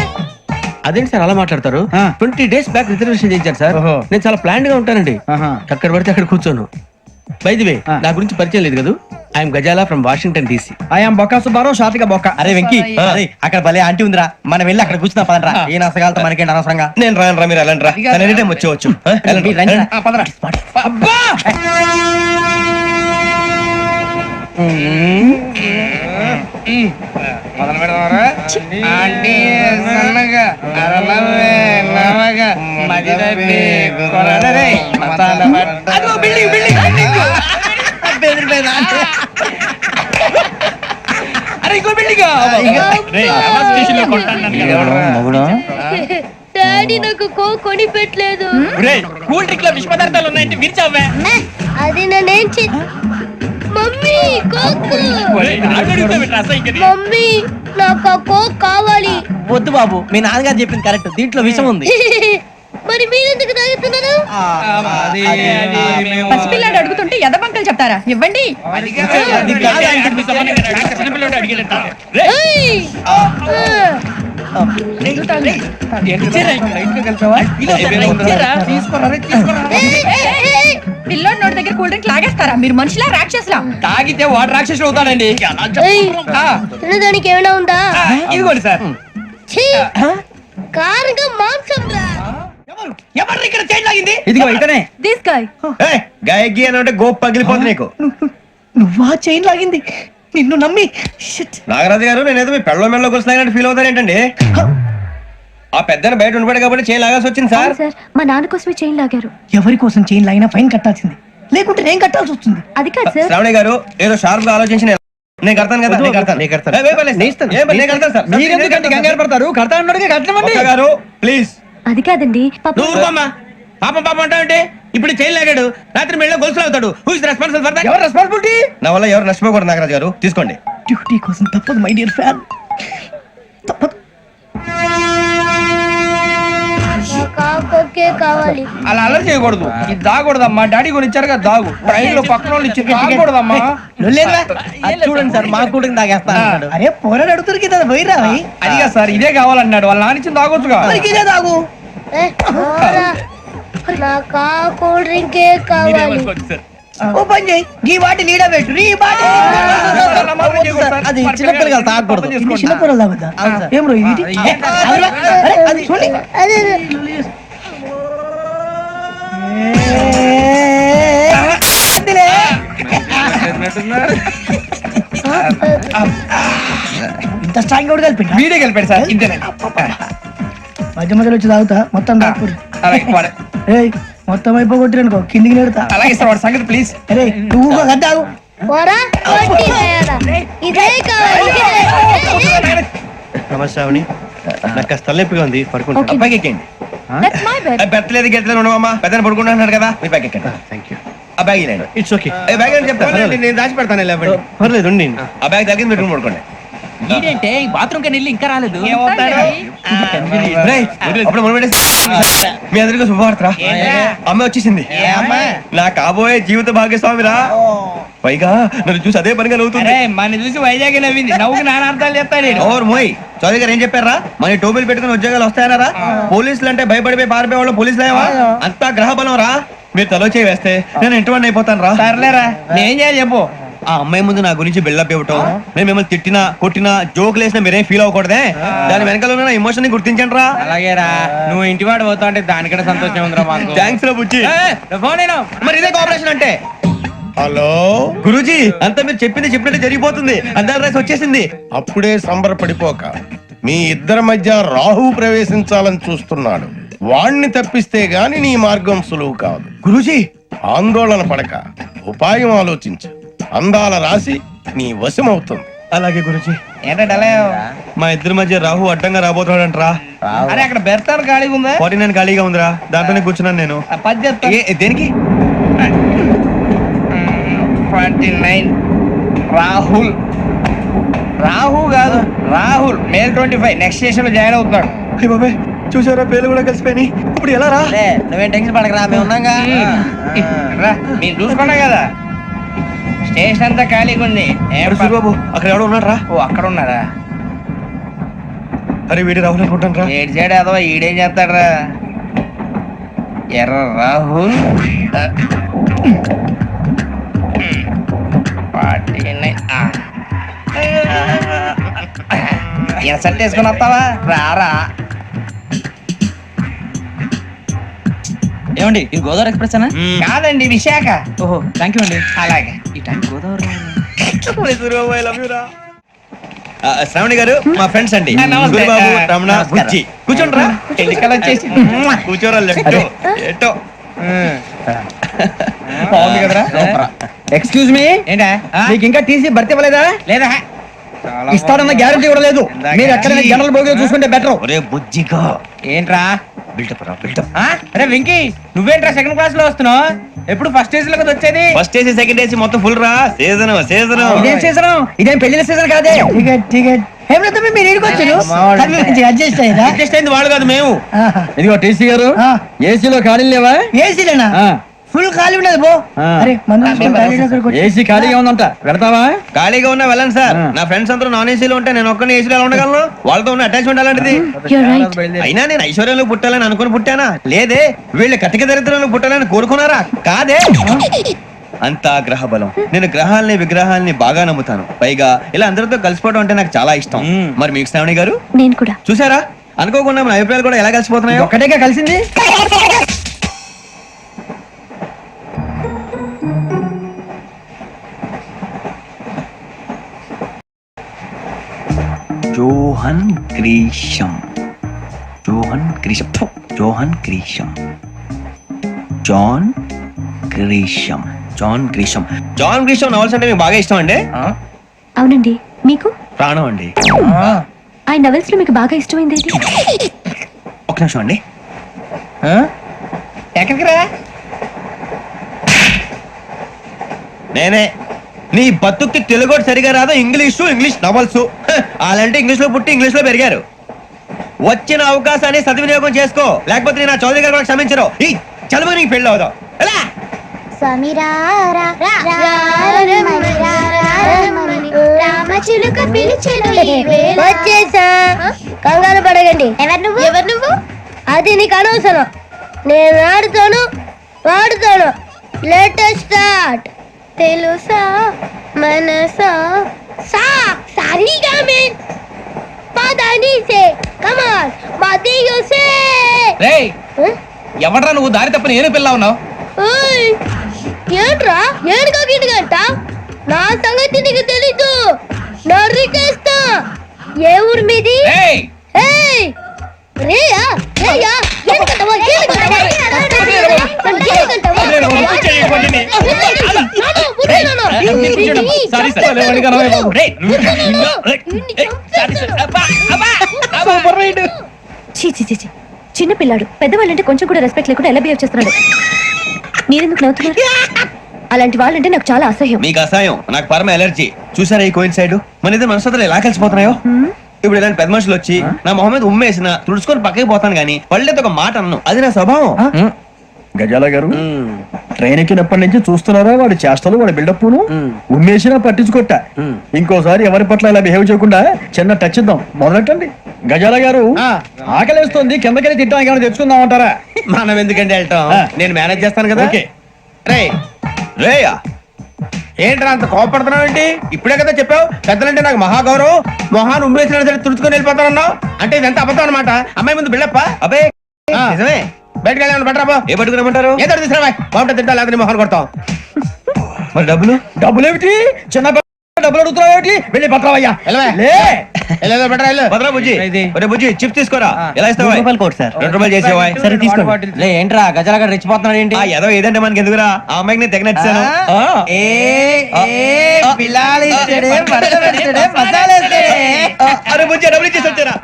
అదేంటి సార్ అలా మాట్లాడతారు? 20 days బ్యాక్ రిజర్వేషన్ చేయించారు సార్. నేను చాలా ప్లాన్డ్ గా ఉంటానండి. అక్కడ పడితే అక్కడ కూర్చోను. బై ది వే, నా గురించి పరిచయం లేదు కదా. I'm Gazala from Washington DC. I'm Bokka Subbarao, షాతిక బొక్క. అరే వెంకీ, అక్కడ భలే ఆంటీ ఉందిరా, మనం వెళ్ళి అక్కడ కూర్చున్నా పదరా. ఏ నసగాలతో మనకేంటి అనవసరంగా. నేను రాను రా, మీరు వెళ్ళండి రా. తను ఎనీ టైం వచ్చేవచ్చు. అబ్బా మొదలు పెడదామరా? ఆంటీ సన్నగా అరలవే నవగా మదిరపి కొరడరే మతాల అదిగో బిల్డింగ్ బిల్డింగ్ బిల్డింగ్. అరే ఇంకో బిల్డింగ్. డాడీ నాకు కొని పెట్టలేదు. కూల్ డ్రింక్ లో విష పదార్థాలు ఉన్నాయంటే విరిచావే. అది నేనేం మమ్మీ కోక్. మమ్మీ నాకు ఆ కోక్ కావాలి. వద్దు బాబు, మీ నాన్నగారు చెప్పింది కరెక్ట్, దీంట్లో విషయం ఉంది. మరి మీరెందుకు తాగుతున్నారు? పసిపిల్లాడు అడుగుతుంటే ఎదబంకలు చెప్తారా? ఇవ్వండి. పిల్లోడి నోటి దగ్గర కూల్ డ్రింక్ లాగేస్తారా? మీరు మనుషులా రాక్షసులా? తాగితే వాడు రాక్షసుడు అవుతాడండి. తినడానికి ఏమైనా ఉందా? ఇదిగోండి సార్. కారుగా మాంసం రా. ఎవరు ఇక్కడ చైన్ లాగింది? ఇదిగో ఇతనే. This guy. గాయకి అని అంటే గోప్ పగిలిపోతుంది నీకు. నువ్వా చైన్ లాగింది? నిన్ను నమ్మి. నాగరాజు గారు, నేనేదో మీ పెళ్ళ మెళ్ళ గురిసినట్టు ఫీల్ అవుతారేంటండి? ఆ పెద్దని బయట ఉండిపోయాడు కాబట్టి చైన్ లాగాల్సి వచ్చింది సార్. మా నాన్న కోసమే చైన్ లాగారు. ఎవరి కోసం చైన్ లాగినా ఫైన్ కట్టాల్సింది, లేకుంటే నేను కట్టాల్సి వస్తుంది. అది కాదు సార్. శ్రావణి గారు ఏదో షార్ప్ గా ఆలోచించి నేను కడతాను కదా. మీరెందుకంటే కంగారు పడతారు? కడతా అన్నాడుగా కట్టమండి గారు ప్లీజ్. అది కాదండి. పాపం అంటావంటే ఇప్పుడు చైన్ లాగాడు, రాత్రి మెళ్ళ గొలుసులు అవుతాడు. Who is responsible for that? ఎవరు రెస్పాన్సిబిలిటీ? నా వల్ల ఎవరు నష్టపోకూడదు నాగరాజు గారు, తీసుకోండి. డ్యూటీ కోసం తప్పదు మై డియర్ ఫ్యాన్, తప్పదు. కావాలి. అలా అల్లరి చేయకూడదు. ఇది దాగకూడదమ్మా. డాడీ కొని ఇచ్చారు కదా దాగు. ట్రైన్ లో పక్కన వాళ్ళు ఇచ్చి దాగకూడదమ్మా. చూడండి సార్, మా కూడా తాగేస్తా. అరే పోరాడు అడుగుతారు కదా, పోయిరా. అదిగా సార్, ఇదే కావాలన్నాడు. వాళ్ళ నాన్న ఇచ్చింది తాగొచ్చుగా. ఇదే తాగు. నాకు కూల్ డ్రింకే కావాలి. ఓ పని చేయి, ఈ బాటి లీడ పెట్టు. ఈ బాటి అది చిన్నపిల్లలు తాగకూడదు. చిన్నపిల్లలు తాగుతా. ఏం రో ఇది? అది చూడండి. ఇంత స్ట్రాంగ్ కూడా కలిపి వీడే కలిపాడు సార్. ఇంతనే మధ్య మధ్యలో వచ్చి తాగుతా. మొత్తం తాగుతుంది. మొత్తం అయిపోగొట్టిరనుకో కిందికి నేడుతా. అలాగే సార్, వాడి సంగతి ప్లీజ్. అరే నువ్వు తాగు. ఇదే కావాలి. నమస్కారం, నాకు కాస్త తలెప్పిగా ఉంది, పడుకుంటా. పైకి ఎక్కండి. పెట్టలేదు గెట్టలేదు ఉండవమ్మా. పెద్దని పడుకుంటున్నాడు కదా, మీ బ్యాగ్ ఎక్కండి. Thank you. ఆ బ్యాగ్ ఇలాండి. It's okay. బ్యాగ్ అని చెప్తాను, నేను దాచి పెడతాను. పర్లేదు, ఆ బ్యాగ్ తగ్గింది పెట్టుకుని పడుకోండి. ఏంటంటే బాత్రూమ్ కని వెళ్ళి ఇంకా రాలేదు రేయ్, అప్పుడు మొదలు పెట్టేసి మీ అందరికీ శుభవార్తరా. అమ్మ వచ్చేసింది. నా కాబోయే జీవిత భాగ్యస్వామిరా. పైగా నన్ను చూసి అదే పనిగా నవ్వుతుంది. మన చూసి వైజాగ్ నవ్వింది. నవ్వుకి నాన్న అర్థాలు చెప్తాడు. ఓర్ మోయ్, చౌదరి గారు ఏం చెప్పారా? మన టోబీలు పెట్టుకుని ఉద్యోగాలు వస్తాయనరా? పోలీసులు అంటే భయపడిపోయి పారిపోయే వాళ్ళు పోలీసులు ఏవా? అంతా గ్రహ బలం రా. మీరు తలో చేయి వేస్తే నేను ఇంటివాడిని అయిపోతాను రా. సర్లేరా, నేనేం చేయాలి చెప్పు. ఆ అమ్మాయి ముందు నా గురించి బిల్డప్ ఇవ్వటం, నేను మిమ్మల్ని తిట్టినా కొట్టినా జోకులు వేసినా మీరేం ఫీల్ అవ్వకూడదే. దాని వెనకాల ఉన్న ఎమోషన్ ని గుర్తించండి రా. అలాగేరా, నువ్వు ఇంటివాడు పోతా అంటే దానికంటే సంతోషం ఉందిరా మాకు. థ్యాంక్స్ రా బుజ్జి. మరి ఇదే కోఆపరేషన్ అంటే. హలో, గురూజీ, అంతా మీరు చెప్పింది చెప్పినట్టు జరిగిపోతుంది. అందాల రైస్ వచ్చేసింది. అప్పుడే సంబరపడిపోక. మీ ఇద్దరి మధ్య రాహు ప్రవేశించాలని చూస్తున్నాడు. వాణ్ణి తప్పిస్తే గాని నీ మార్గం సులువు కాదు. గురూజీ, ఆందోళన పడక, ఉపాయం ఆలోచించు. అందాల రాశి నీ వశమవుతుంది. అలాగే గురూజీ. ఏంటంటే మా ఇద్దరి మధ్య రాహు అడ్డంగా రాబోతున్నాడంట్రా. అరే అక్కడ బెర్తాను ఖాళీగా ఉందా? 49 ఖాళీగా ఉందిరా, దాంట్లోనే కూర్చున్నాను నేను. పది చెప్తా. దేనికి? 29 రాహుల్. రాహు కాదు, రాహుల్. మే 25 నెక్స్ట్ స్టేషన్ లో జాయిన్ అవుతున్నాడు. అయ్య బాబాయ్, చూసారా పేర్లు కూడా కలిసిపోయినాయి. ఇప్పుడు ఎలా రా? నువ్వేం టెన్షన్ పడకరా, మేము ఉన్నాగా. మీరు చూసుకున్నా కదా, స్టేషన్ అంతా ఖాళీగా ఉంది. సూరిబాబు, అక్కడ ఎవడో ఉన్నాడు రా. ఓ అక్కడ ఉన్నారా? అరే వీడి రాహుల్ అనుకుంటాను రా. ఏడు చేయడం అదో ఈడేం చేస్తాడరా? ఎర్ర రాహుల్ 49. ఇన్సర్ట్ వేసుకుని వస్తావా? రారా. ఏమండి ఇది గోదావరి ఎక్స్ప్రెస్ అనా? కాదండి, విశాఖ. ఓహో థ్యాంక్ యూ అండి. అలాగే. ఈ time Godavari Suribabu, I love you రా. శ్రావణి గారు మా ఫ్రెండ్స్ అండి. నమస్తే. సూరిబాబు, రమణ, నమస్కారం. బుజ్జి. కూర్చోండి రా. ఎన్నికలు వచ్చేసి కూర్చోరా. లెఫ్ట్ ఎటో. బాగుంది కదరా? ఎక్స్క్యూజ్ మీ, ఏంటా? మీకు ఇంకా టీసీ భర్తీ ఇవ్వలేదా? లేదా ఇస్తాడన్న గ్యారంటీ కూడా లేదు. మీరు ఎక్కడైనా జనరల్ బోగిలో చూసుకుంటే బెటర్. ఒరే బుజ్జిగా, ఏంట్రా? బిల్డప్ రా, బిల్డప్. అరే వెంకీ, నువ్వేంట్రా సెకండ్ క్లాస్ లో వస్తున్నావు? ఎప్పుడు ఫస్ట్ ఏజ్ లో కదా వచ్చేది? ఫస్ట్ ఏసీ సెకండ్ ఏసీ మొత్తం ఫుల్ రా. Season season. ఇదేం సీజన్? ఇదేం పెళ్లిన సీజన్ కాదే. టికెట్ టికెట్ మీరు ఇరుకొచ్చారు. అడ్జస్ట్ అయ్యారా? అడ్జస్ట్ అయింది వాళ్ళు కాదు, మేము. ఇదిగో టీసీ గారు, ఏసీలో ఖాళీ లేవా? ఏసీలేనా? ఫుల్ ఖాళీ ఉండదు పో. అరే ఏసీ ఖాళీగా ఉందంట, పెడతావా? ఖాళీగా ఉన్నా వెళ్ళండి సార్. నా ఫ్రెండ్స్ అందరూ నాన్ ఏసీలో ఉంటే నేను ఒక్కనే ఏసీలో ఎలా ఉండగలను? వాళ్ళతో ఉన్న అటాచ్మెంట్ అలాంటిది. అయినా నేను ఐశ్వర్యంలో పుట్టాలని అనుకుని పుట్టానా? లేదే. వీళ్ళు కటిక దరిద్రంలో పుట్టాలని కోరుకున్నారా? కాదే. అంతా గ్రహ బలం. నేను గ్రహాలని విగ్రహాలని బాగా నమ్ముతాను. పైగా ఇలా అందరితో కలిసిపోవడం అంటే నాకు చాలా ఇష్టం. మరి మీకు శ్రావణి గారు? నేను కూడా. చూసారా, అనుకోకుండా మన అభిప్రాయాలు కూడా ఎలా కలిసిపోతున్నాయో. ఒక్కటేగా కలిసింది. Johan Grisham. Johan Grisham. ఫు, Johan Grisham. John Grisham. John Grisham. John Grisham novels అంటే మీకు బాగా ఇష్టం అండి? అవునండి. మీకు? ప్రాణం అండి. ఆ నవెల్స్ లో మీకు బాగా ఇష్టమైంది ఏంటి? ఒక నిమిషం అండి. ఎక్కడికి రా? నేనే. నీ బతుక్కి తెలుగు సరిగా రాదు, ఇంగ్లీష్ నవల్స్. అలాంటి ఇంగ్లీష్ లో పుట్టి ఇంగ్లీష్ లో పెరిగారు. వచ్చిన అవకాశాన్ని సద్వినియోగం చేసుకో, లేకపోతే నేను నా చౌదరి గారు క్షమించరు. ఈ చదువు నీకు పెళ్ళి అవుదాం. ఎలా? వచ్చేసా, కంగారు పడగండి. ఎవరు నువ్వు? అది నీకు అనవసరం. నేను ఆడుతాను, వాడుతాను. Latest start. తెలుసా మనసా సా సారీగా మీన్ పదని సే కమాన్ మదియో సే. రేయ్, ఎవడ్రా నువ్వు? దారి తప్పని ఏను పిల్ల ఉన్నావు? ఓయ్ ఏంట్రా ఏడుగా గిట్టుగంట? నా సంగతి నీకు తెలీదు. నరికేస్తా. ఏ ఊరు మీది? ఏయ్ ఏయ్ రేయా రేయా ఎందుకంటావా? చిన్న పిల్లాడు. పెద్దవాళ్ళంటే కొంచెం కూడా రెస్పెక్ట్ లేకుండా ఎలా బిహేవ్ చేస్తున్నాడు? మీరెందుకు నవ్వుతున్నారు? అలాంటి వాళ్ళంటే నాకు చాలా అసహ్యం. మీకు అసహాయం, నాకు పరమ ఎలర్జీ. చూసారా ఈ కోయిన్ సైడ్ మన ఇద్దరు మనసులో ఎలా కలిసిపోతున్నాయో. ఇప్పుడు ఇలాంటి పెద్ద మనుషులు వచ్చి నా మొహం మీద ఉమ్మేసిన తుడుచుకొని పక్కకి పోతాను గానీ పళ్ళేతో ఒక మాట అన్ను, అది నా స్వభావం. గజాల గారు ట్రైన్ ఎక్కినప్పటి నుంచి చూస్తున్నారా వాడి చేష్టలు, వాడి బిల్డప్ ఉమ్మేసినా పట్టించుకోట. ఇంకోసారి ఎవరి పట్ల ఇలా బిహేవ్ చేయకుండా చిన్న టచ్ ఇద్దాం, మొదలెట్టండి. గజాల గారు ఆకలేస్తుంది, కిందకెళ్ళి తింటానికి ఏమైనా తెచ్చుకుందాం అంటారా? మనం ఎందుకంటే వెళ్తాం, నేను మేనేజ్ చేస్తాను కదా. ఓకే. రేయా ఏంట్రా అంత కోపడుతున్నావు ఏంటి? ఇప్పుడే కదా చెప్పావు పెద్దలంటే నాకు మహాగౌరవం, మొహాన్ని ఉమ్మేసిన సరే తుడుచుకొని వెళ్ళిపోతానన్నావు. అంటే ఇదంతా అబద్ధం అనమాట. అమ్మాయి ముందు బిళ్ళప్ప. అబ్బే నిజమే. బయటకు వెళ్ళామని బట్రాబో. ఏ పట్టుకురమ్మంటారు? ఏదో తీసుకురా బాగుంటుంది, తింటా లేకపోతే మొహాన్ని కొడతాం. మరి డబ్బులు? డబ్బులు ఏమిటి? చిన్న డబ్బులు అడుగుతున్నావు ఏమిటి? వెళ్ళి పట్టరావయ్యా. భద్రా బుజ్జి, ఒరే బుజ్జి చిప్స్ తీసుకోరా. ఎలా ఇస్తావా? ₹2 చేసేవా? సరే తీసుకోండి. ఏంట్రా గజాల గారు రెచ్చిపోతున్నాడు ఏంటి? ఏదో ఏదంటే మనకి ఎందుకురా, ఆ అమ్మాయికి నేను తెగ నచ్చాను. అరే బుజ్జి డబ్బులు ఇచ్చేసి వచ్చారా?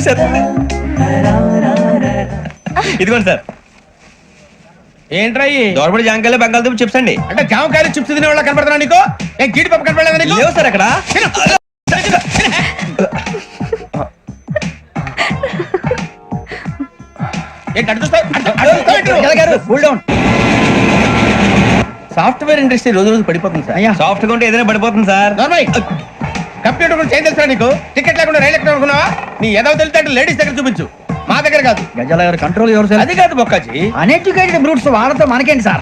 సార్ ఇదిగోండి సార్. ఏంట్రా దోరబడి జామకాయలు బంగాళదుంప చిప్స్ అండి. అంటే జామకాయలు చిప్స్ తినే వాళ్ళ కనపడుతున్నా నీకు? ఏం జీడిపప్పు కనపడలేదా నీకు? లేవు సార్ అక్కడ. సాఫ్ట్వేర్ ఇండస్ట్రీ రోజు రోజు పడిపోతుంది సార్. సాఫ్ట్ గా ఉంటే ఏదైనా పడిపోతుంది సార్. కంప్యూటర్ గురించి ఏం తెలుసా నీకు? టికెట్ లేకుండా రైలు ఎక్కడ అనుకున్నావా? నీ ఏదో తెలితే లేడీస్ దగ్గర చూపించు, మా దగ్గర కాదు. గజాల గారు కంట్రోల్ ఎవరు సార్? అది కాదు బొక్కాజీ, అన్ఎడ్యుకేటెడ్ బ్రూట్స్ వాళ్ళతో మనకేంటి సార్?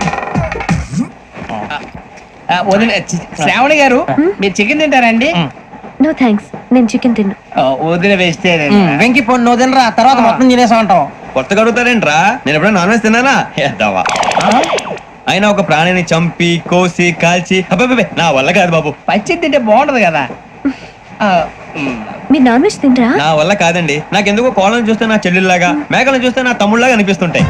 శ్రావణి గారు మీరు చికెన్ తింటారా అండి? నో థ్యాంక్స్, నేను చికెన్ తిన్నా. వదిన వేస్తే వెంకి పొన్ను నువ్వు తినరా, తర్వాత మొత్తం తినేసా ఉంటాం. కొత్తగా అడుగుతారేంట్రా? నేను ఎప్పుడైనా నాన్ వెజ్ తిన్నానా? ఎద్దావా. అయినా ఒక ప్రాణిని చంపి కోసి కాల్చి అబ్బే నా వల్ల కాదు బాబు. పచ్చి తింటే బాగుంటది కదా. మీరు నాన్ వెజ్ తినరా? నా వల్ల కాదండి. నాకెందుకో కోళ్ళను చూస్తే నా చెల్లెల్లాగా, మేకలను చూస్తే నా తమ్ముళ్ళలాగా అనిపిస్తుంటాయి.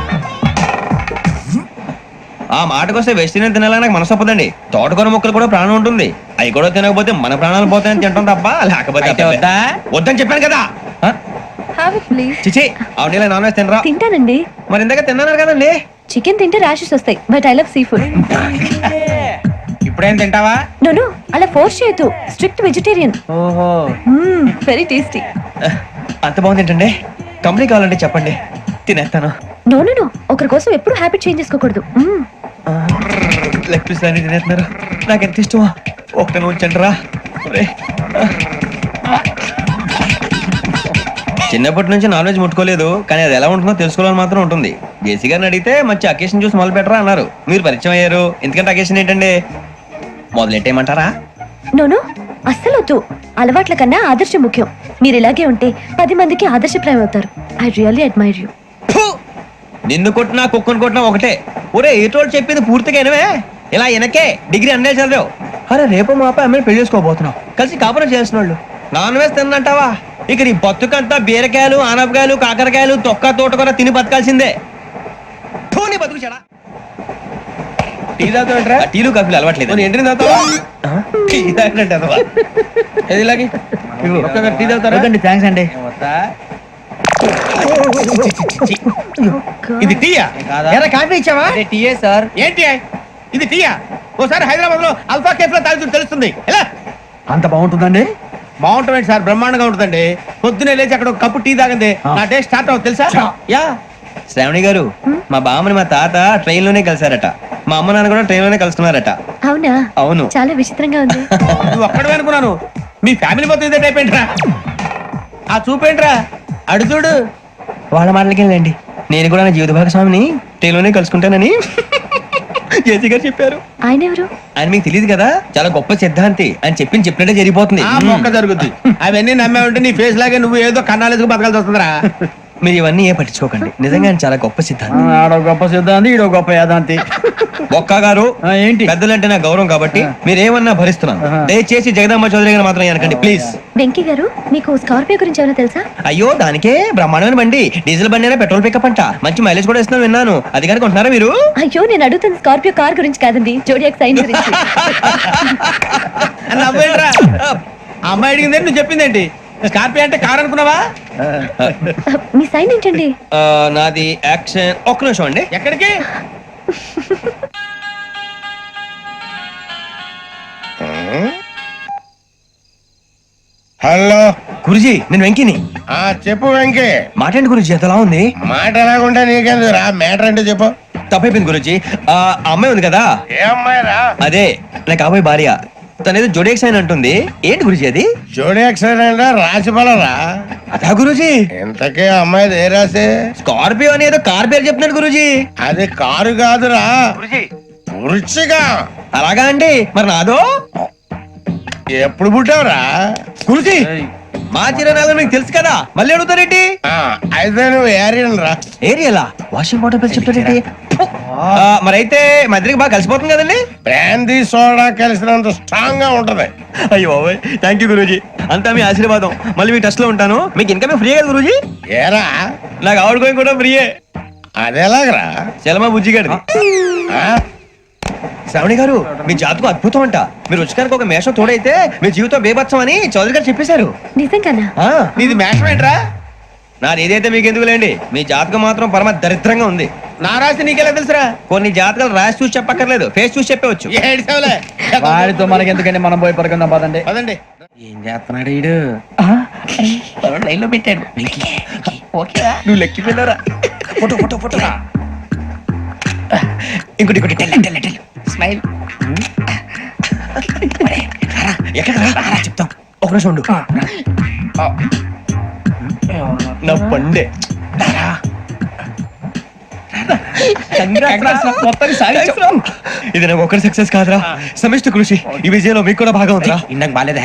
ఆ మాటకొస్తే వెస్టిరియన్ తినాలని నాకు మనసు ఒప్పదండి. తోటకూర మొక్కలు కూడా ప్రాణం ఉంటుంది, అవి కూడా తినకపోతే మన ప్రాణాలు పోతాయని తింటాం తప్ప లేకపోతే వద్దని చెప్పాను కదా. చిచి అవునీ నాన్ వెజ్ తినరా? తింటానండి. మరి ఇందాక తిన్నాను కదండి. చికెన్ తింటే ర్యాషెస్ వస్తాయి, but I love sea food. ఇప్పుడేం తింటావా? నో అలా ఫోర్స్ చేయొద్దు, స్ట్రిక్ట్ వెజిటేరియన్. ఓహో, వెరీ టేస్టీ. అంత బాగుంది ఏంటండి? కంపెనీ కావాలంటే చెప్పండి, తినేస్తాను. నో ఒకరి కోసం ఎప్పుడు హ్యాబిట్ చేంజ్ చేసుకోకూడదు. లెగ్ పీస్ అన్ని తినేస్తున్నారు, నాకు ఎంత ఇష్టమో. ఒకటే ఉంచండి రా. చిన్నప్పటి నుంచి నాన్ వెజ్ ముట్టుకోలేదు, కానీ అది ఎలా ఉంటుందో తెలుసుకోవాలని మాత్రం ఉంటుంది. జేసీ గారిని అడిగితే మంచి అకేషన్ చూసి మొదలు పెట్టరా అన్నారు. మీరు పరిచయం అయ్యారు, ఎందుకంటే అకేషన్ ఏంటండి? మొదలెట్టేయమంటారా? నో అస్సలు వద్దు. అలవాట్ల కన్నా ఆదర్శం ముఖ్యం. మీరు ఇలాగే ఉంటే 10 మందికి ఆదర్శప్రాయం అవుతారు. I really admire you. నిన్ను కొట్టినా కుక్కను కొట్టినా ఒకటే. ఒరే ఏటోళ్ళు చెప్పింది పూర్తిగా వినవే. ఇలా వెనకే డిగ్రీ అన్నే చదివావు. అరే రేపు మా అబ్బాయి అమ్మాయిని పెళ్లి చేసుకోబోతున్నావు, కలిసి కాపురం చేసిన వాళ్ళు నాన్ వెజ్ తిన్నంటావా? ఇక నీ బతుకంతా బీరకాయలు, ఆనపకాయలు, కాకరకాయలు, తొక్క తోట కూడా తిని బతకాల్సిందే. నీ బతుకు చెడా. టీ తాగుతాంట్రా? టీలు కాఫీలు అలవాట్లేదు. ఏంటి తాగుతావా? టీ తాగినట్టు అదవా. ఏది ఇలాగే టీ తాగుతారా? థ్యాంక్స్ అండి. ఇది టీయా? కాఫీ ఇచ్చావా? టీయే సార్. ఏంటి ఇది టీయా? ఓసారి హైదరాబాద్ లో అల్ఫా కేఫ్ లో తాగుతూ తెలుస్తుంది. ఎలా అంత బాగుంటుందండి? బాగుంటుంది సార్, బ్రహ్మాండంగా ఉంటుందండి. పొద్దునే లేచి అక్కడ ఒక కప్పు టీ తాగండి, నా డే స్టార్ట్ అవుతుంది తెలుసా? యా శ్రావణి గారు, మా బామ్మని మా తాత ట్రైన్ లోనే కలిసారట, మా అమ్మ నాన్న కూడా ట్రైన్ లోనే కలుసుకున్నారట. అవునా? అవును. చాలా విచిత్రంగా ఉంది. నువ్వు ఒక్కడే అనుకున్నాను, మీ ఫ్యామిలీ మొత్తం ఇదే టైప్ ఏంట్రా? ఆ చూపేంట్రా, అడు చూడు. వాళ్ళ మాటలకి వెళ్ళండి, నేను కూడా నా జీవిత భాగస్వామిని ట్రైన్ లోనే కలుసుకుంటానని జేసీ గారు చెప్పారు. ఆయన ఎవరు? ఆయన మీకు తెలియదు కదా, చాలా గొప్ప సిద్ధాంతి అని చెప్పినట్టే జరిగిపోతుంది. మొక్క జరుగుద్ది. అవన్నీ నమ్మే ఉంటే నీ ఫేస్ లాగే నువ్వు ఏదో కన్నాలేసుకు బతకాల్సి వస్తుందిరా. మీరు ఇవన్నీ ఏ పట్టించుకోకండి, నిజంగా ఆయన చాలా గొప్ప సిద్ధాంతి. ఆడో గొప్ప సిద్ధాంతి, ఈడో గొప్ప యాదాంతి. ఒక్క గారు ఏంటి? పెద్దలంటే నా గౌరవం కాబట్టి మీరేమన్నా భరిస్తున్నాను. దయచేసి జగదాంబ చౌదరి గారు మాత్రం అనకండి ప్లీజ్. వెంకీ గారు, మీకు స్కార్పియో గురించి ఏమైనా తెలుసా? అయ్యో దానికే బ్రహ్మాండమైన బండి, డీజిల్ బండి అయినా పెట్రోల్ పికప్ అంట, మంచి మైలేజ్ కూడా ఇస్తున్నాను విన్నాను. అది కనుక ఉంటున్నారా మీరు? అయ్యో నేను అడుగుతుంది స్కార్పియో కార్ గురించి కాదండి, జోడియాక్ సైన్ గురించి. ఆ అమ్మాయి అడిగింది నువ్వు చెప్పిందేంటి? స్కార్పియో అంటే కార్ అనుకున్నావా? మీ సైన్ ఏంటండి? నాది యాక్షన్. ఒక్క నిమిషం అండి. ఎక్కడికి? హలో గురుజీ నేను వెంకిని. చెప్పు వెంకీ. మాట్లాడండి గురుజీ, ఎంతలా ఉంది? మాట ఎలాగుంటా నీకెందుకు రా, మ్యాటర్ అంటే చెప్పు. తప్పైపోయింది గురుజీ. ఆ అమ్మాయి ఉంది కదా, ఏ అమ్మాయి రా? అదే నా కాబోయే భార్య. తనేదో జోడేక్స్ అని అంటుంది. ఏంటి గురుజీ అది? జోడి యాక్సిడెంట్ రాసి పడరా? అదా గురుజీ. ఇంతకీ అమ్మాయి ఏ రాసి? స్కార్పియో అని ఏదో కార్ పేరు చెప్తున్నాడు గురుజీ. అది కారు కాదురా, వృచ్చిగా. అలాగా అండి, మరి నాదో? ఎప్పుడు పుట్టావురా? గురుజీ మా చిరనాలు మీకు తెలుసు కదా, మళ్ళీ అడుగుతారేంటి? అయితే నువ్వు ఏరియన్ రా. ఏరియలా? వాషింగ్ వాటర్ పేరు చెప్తారేంటి? మరైతే మా ఇద్దరికి బాగా కలిసిపోతుంది కదండి. బ్రాందీ సోడా కలిసినంత స్ట్రాంగ్ గా ఉంటది. అయ్యో థ్యాంక్ యూ గురూజీ, అంతా మీ ఆశీర్వాదం. మళ్ళీ మీ టచ్ లో ఉంటాను. మీకు ఇంకా ఫ్రీ కదా గురూజీ? ఏరా నాకు ఆవిడ గోయింగ్ కూడా ఫ్రీయే. అదేలాగరా? చలమా బుజ్జి గారిది. శ్రావణి గారు మీ జాతకు అద్భుతం అంట. మీరు రుచికానికి ఒక మేషం తోడైతే మీ జీవితం బేబత్సం అని చౌదరి గారు చెప్పేశారు. నిజంగానా? నీది మేషం ఏంట్రా? నాది ఏదైతే మీకు ఎందుకు లేండి, మీ జాతకం మాత్రం పరమ దరిద్రంగా ఉంది. నా రాసి నీకెలా తెలుసురా? కొన్ని జాతకాలు రాసి చూసి చెప్పక్కర్లేదు, ఫేస్ చూసి చెప్పవచ్చు. వాడితో మనకి ఎందుకండి, మనం పోయి పడుకుందాం పదండి. పదండి. ఏం చేస్తున్నాడు ఈడు? లైన్ లో పెట్టాడు. నువ్వు లెక్కిపోయినారా? Photo photo photo. ఇంకోటి స్మైల్. ఎక్కడ చెప్తాం, ఒక నిమిషం ఉండు. నా పండే ఇది నాకు ఒకరి సక్సెస్ కాదురా, సమిష్టి కృషి. ఈ విజయంలో మీకు కూడా భాగం ఉందిరా. ఇందాక బాలేదా?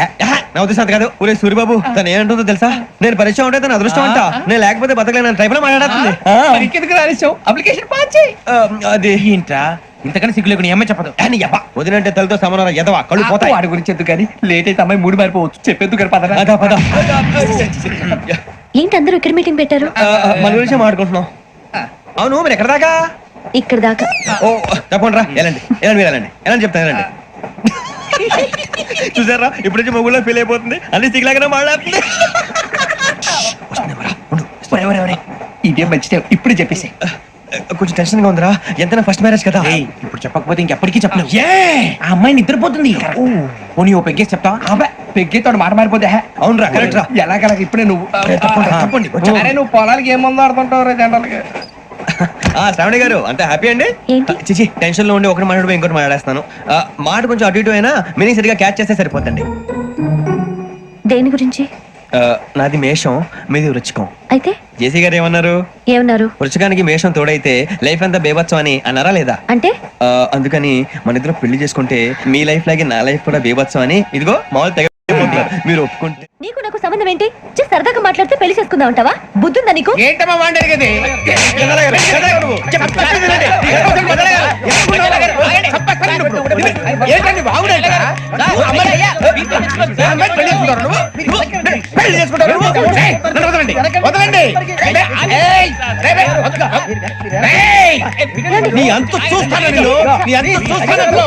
నా ఉద్దేశం కాదు. ఊరే సూర్యబాబు తను ఏమంటుందో తెలుసా? నేను పరిచయం ఉంటే తన అదృష్టం అంట. నేను లేకపోతే బతకలేను ట్రైబ్ లో మాట్లాడుతుంది. అప్లికేషన్ పాస్ చేయి. అది ఏంట్రా ఇంతకన్నా సిగ్గు లేకుండా ఏమై చెప్పదు. వదినంటే తలతో సమానం ఎదవా, కళ్ళు పోతాయి. వాడి గురించి ఎందుకు కానీ, లేట్ అయితే అమ్మాయి మూడు మారిపోవచ్చు. చెప్పేందుకు కానీ పద. ఏంటి అందరూ ఇక్కడ మీటింగ్ పెట్టారు? మన గురించి మాట్లాడుకుంటున్నాం. అవును మీరు ఎక్కడ దాకా? ఇక్కడ దాకా. ఓ తప్పకుండా రా, వెళ్ళండి వెళ్ళండి, మీరు వెళ్ళండి వెళ్ళండి, చెప్తాను వెళ్ళండి. చూసారా ఇప్పుడు నుంచి మొగుల్లో ఫీల్ అయిపోతుంది, అన్ని సిగ్లాగానే మాట్లాడుతుంది. ఇదే మంచిదే, ఇప్పుడు చెప్పేసి. కొంచెం టెన్షన్ గా ఉందిరా, ఎంతైనా ఫస్ట్ మ్యారేజ్ కదా. ఇప్పుడు చెప్పకపోతే ఇంకెప్పటికీ చెప్పలేవు. ఆ అమ్మాయి నిద్రపోతుంది. పోనీ ఓ పెగ్గేసి చెప్తావా? పెగ్గేతో మాట మారిపోతే. అవునరా, కరెక్ట్ రా. ఎలాగలా ఇప్పుడే నువ్వు తప్పండి. అరే నువ్వు పొలాలకి ఏం మందు ఆడుతుంటావు రే జనరల్గా. శ్రావణి గారు అంతే హ్యాపీ అండి? చిచి టెన్షన్ లో ఉండి ఒకటి మాట్లాడిపోయి ఇంకోటి మాట్లాడేస్తాను. మాట కొంచెం అటు ఇటు అయినా మీనింగ్ సరిగా క్యాచ్ చేస్తే సరిపోతండి. దేని గురించి? నాది మేషం, మీది వృచ్చికం. అయితే జేసీ గారు ఏమన్నారు? వృచ్చికానికి మేషం తోడైతే లైఫ్ అంతా బేబత్సం అని అన్నారా లేదా? అంటే అందుకని మన ఇద్దరు పెళ్లి చేసుకుంటే మీ లైఫ్ లాగే నా లైఫ్ కూడా బేబత్సం అని ఇదిగో మామూలు తెగ మీరు ఒప్పుకుంటే. నీకు నాకు సంబంధం ఏంటి? సరదాగా మాట్లాడితే పెళ్లి చేసుకుందాం అంటావా? బుద్ధుందా నీకు? ఏంటమ్మా మాట్లాడేది? నీ అంత చూస్తాను నేను, నీ అంత చూస్తాను.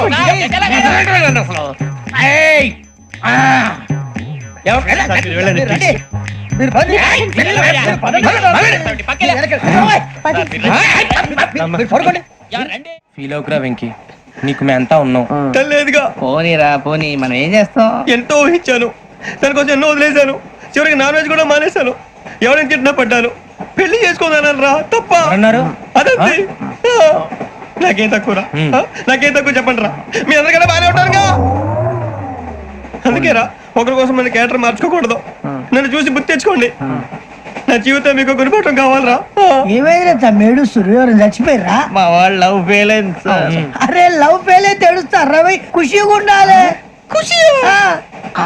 ఫీల్ అవుకురా వెంకీ, నీకు మేమంతా ఉన్నాం. తెలియదుగా. పోనీరా పోనీ, మనం ఏం చేస్తాం? ఎంతో ఊహించాను, దానికోసం ఎన్నో వదిలేశాను. చివరికి నాన్ వెజ్ కూడా మానేశాను. ఎవరైనా తిట్టినా పడ్డాను. పెళ్లి చేసుకోదానని రా తప్ప అన్నారు. అదంతే. నాకేం తక్కువ రా, నాకేం తక్కువ చెప్పండి రా. మీ అందరికన్నా బాగానే ఉంటారుగా. అందుకే రా, ఒకరి కోసం మన క్యారెక్టర్ మార్చుకోకూడదు. నన్ను చూసి గుర్తు తెచ్చుకోండి. నా జీవితం మీకు గురిపటం కావాలరా. ఏమైనా తమ్మేడు సూర్యవరం చచ్చిపోయిరా? మా వాళ్ళు లవ్ ఫెయిల్ అయింది సార్. అరే లవ్ ఫెయిల్ అయితే ఏడుస్తారా? ఖుషిగా ఉండాలి. ఖుషి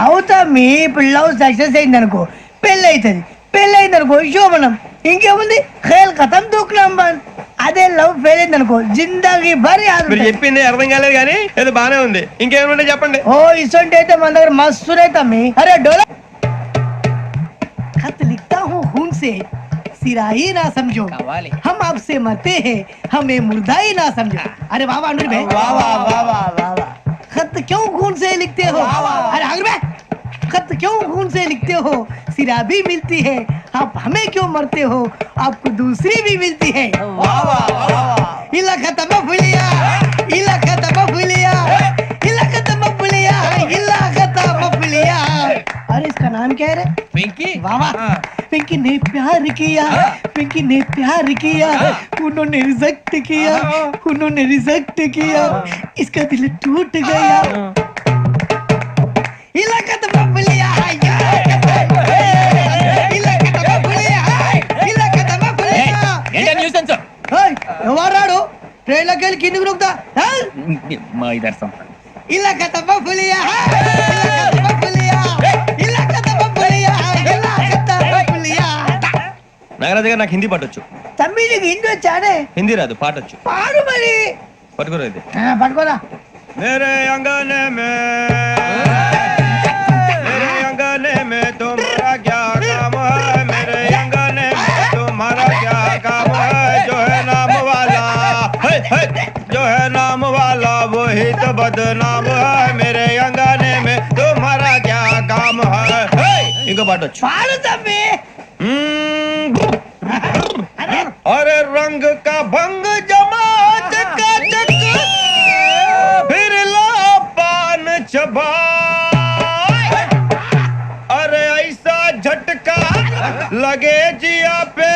అవుతా. మీ ఇప్పుడు లవ్ సక్సెస్ అయింది అనుకో, పెళ్ళి అవుతుంది. పెళ్ళి అయింది అనుకో శోభనం. ఇంకేముంది, ఖేల్ కథం దూకునాం బంద్. అదే లవ్ ఫెయిల్ అయింది అనుకో జిందాగీ భారీ. మీరు చెప్పింది అర్థం కాలేదు కానీ ఏదో బానే ఉంది. ఇంకేమైనా చెప్పండి. ఓ ఇసొంటి అయితే మన దగ్గర మస్తు తమ్మి. అరే డోలా खत लिखता हूँ खून से, सिरा ही ना समझो, हम आपसे मरते हैं, हमें मुर्दा ही ना समझो. अरे वाह वाह अनुर भाई, वाह वाह वाह वाह वाह. खत क्यों खून से लिखते हो? अरे अनुर भाई खत क्यों खून से लिखते हो? सिरा भी मिलती है, आप हमें क्यों मरते हो? आपको दूसरी भी मिलती है। इला खत्म फुलिया, इला खत्म फुलिया, इला खत्म फुलिया, इला खत्म फुलिया। अरे इसका नाम क्या है रे? पिंकी वाह वाह। पिंकी ने प्यार किया, पिंकी ने प्यार किया, उन्होंने रिजेक्ट किया, उन्होंने रिजेक्ट किया, इसका दिल टूट गया। इलाका तो बबलिया है, इलाका तो बबलिया है, इलाका तो बबलिया। ఏంటా న్యూసెన్స్ ఏయ్, ఎవరాడు ట్రైన్ లోకి వెళ్ళి కిందికి నొక్కుతా? మా ఇదర్శం ఇలాకా तो बबलिया है, इलाका तो बबलिया, इलाका तो बबलिया, इलाका तो बबलिया। నాగరాజు గారు నాకు హిందీ పాటొచ్చు. తమ్మి నీకు హిందీ వచ్చానే? హిందీ రాదు, పాటొచ్చు. పాడు మరి. పట్టుకోరు ఇది. పట్టుకోరా. मेरे अंगने में तुम्हारा क्या काम है? मेरे अंगने में तुम्हारा क्या काम है? जो है नाम वाला, जो है नाम वाला वही तो बदनाम है। मेरे अंगने में तुम्हारा क्या काम है? इनको पाटो. పాడు తమ్మి. अरे रंग का भंग जमा चकाचक, फिर ला पान चबा। अरे ऐसा झटका लगे जिया पे,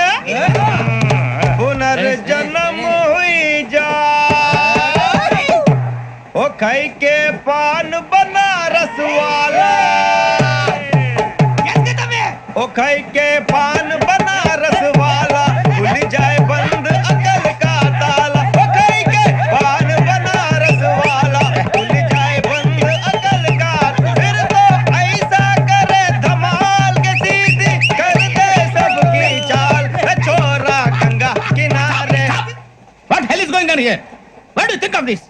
पुनर्जन्म हुई जा। ओ खाई के पान बनारस वाला, ओ खाई के पान बनारस वाला, खुल जाए बंद अकल का ताला। ओ खाई के पान बनारस वाला, खुल जाए बंद अकल का। फिर तो ऐसा करे धमाल के सीधी कर दे सबकी चाल। छोरा गंगा किनारे। What hell is going on here? What do you think of this?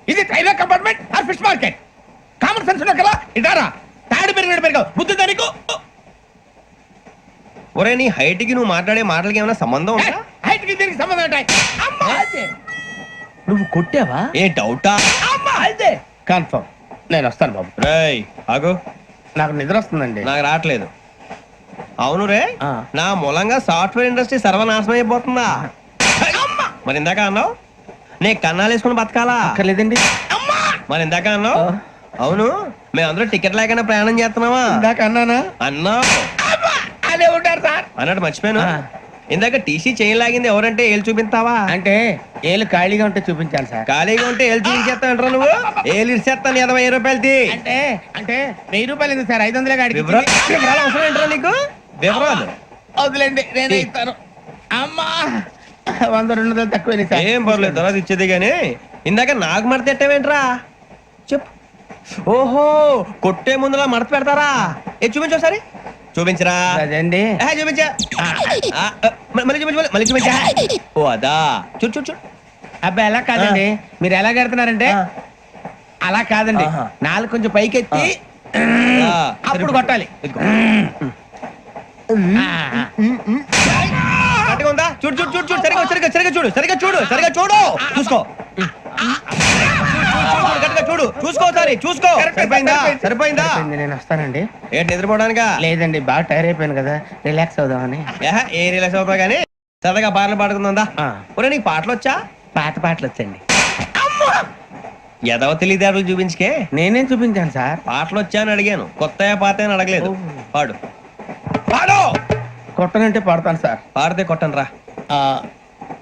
Is it railway compartment or fish market? Common sense ఉన్నా కదా ఇదారా తాడి పెరిగాడు బుద్ధి దానికి. ఒరే నీ హైట్ కి నువ్వు మాట్లాడే మాటలకి ఏమైనా సంబంధం ఉందా? హైట్ కి దీనికి సంబంధం ఉంటాయి. అమ్మా అదే నువ్వు కొట్టావా? ఏ డౌటా? అమ్మా అదే కన్ఫర్మ్. నేను వస్తాను బాబు. రేయ్ ఆగు, నాకు నిద్ర వస్తుందండి. నాకు రావట్లేదు. అవును రే, ఆ. నా మూలంగా సాఫ్ట్వేర్ ఇండస్ట్రీ సర్వనాశనం అయిపోతుందా? మరి ఇందాక అన్నావు నే కన్నాలు వేసుకుని బతకాలా? అక్కర్లేదండి. మరి ఇందాక అన్నావు అవును మేమందరూ టికెట్ లేకుండా ప్రయాణం చేస్తున్నావా? ఇందాక అన్నానా? అన్నావు అదే ఉంటారు సార్. అన్నట్టు మర్చిపోయాను. ఆ. ఇందాక టీసీ చేయి లాగింది ఎవరంటే ఏళ్ళు చూపిస్తావా? అంటే ఏళ్ళు ఖాళీగా ఉంటే చూపించాలి సార్. ఖాళీగా ఉంటే ఏళ్ళు చూపించేస్తానంటారా నువ్వు? ఏళ్ళు ఇచ్చేస్తాను 20 రూపాయలది. అంటే అంటే 1000 రూపాయలు ఎందుకు సార్? 500 గాడికి వివరాలు అవసరం ఏంట్రా నీకు? వివరాలు వదిలేండి, నేనే ఇస్తాను. అమ్మా 100-200 తక్కువ సార్. ఏం పర్లేదు, తర్వాత ఇచ్చేది గానీ ఇందాక నాకు మడత ఎట్టవేంట్రా? చెప్పు. ఓహో, కొట్టే ముందులా మడత పెడతారా? ఏ చూపించు ఒకసారి. చూపించరా? అదండి. చూపించా. మళ్ళీ చూపించు, మళ్ళీ చూపించా. ఓ అదా, చూడు చూడు చూడు. అబ్బాయి ఎలా కాదండి, మీరు ఎలా కడుతున్నారంటే అలా కాదండి. ఆహా. నాలుగు కొంచెం పైకెత్తి అప్పుడు కొట్టాలి. గట్టిగా ఉందా? చూడు చూడు చూడు చూడు. సరిగా సరిగా సరిగా చూడు, సరిగా చూడు, సరిగా చూడు. చూసుకో, గట్టిగా చూడు, చూసుకో ఒకసారి చూసుకో. సరిపోయిందా? సరిపోయిందా? నేను వస్తానండి. ఏంటి నిద్రపోవడానికా? లేదండి, బాగా టైర్ అయిపోయాను కదా, రిలాక్స్ అవుదామని. ఏ రిలాక్స్ అవుతావు కానీ సరదాగా పాటలు పాడుకుందా? ఆ. ఒరే నీకు పాటలు వచ్చా? పాత పాటలు వచ్చండి. ఎదవ తెలివితేటలు చూపించుకే. నేనేం చూపించాను సార్? పాటలు వచ్చా అని అడిగాను, కొత్త పాత అని అడగలేదు. పాడు పాడు. కొట్టనంటే పడతాను సార్. పాడితే కొట్టను రా.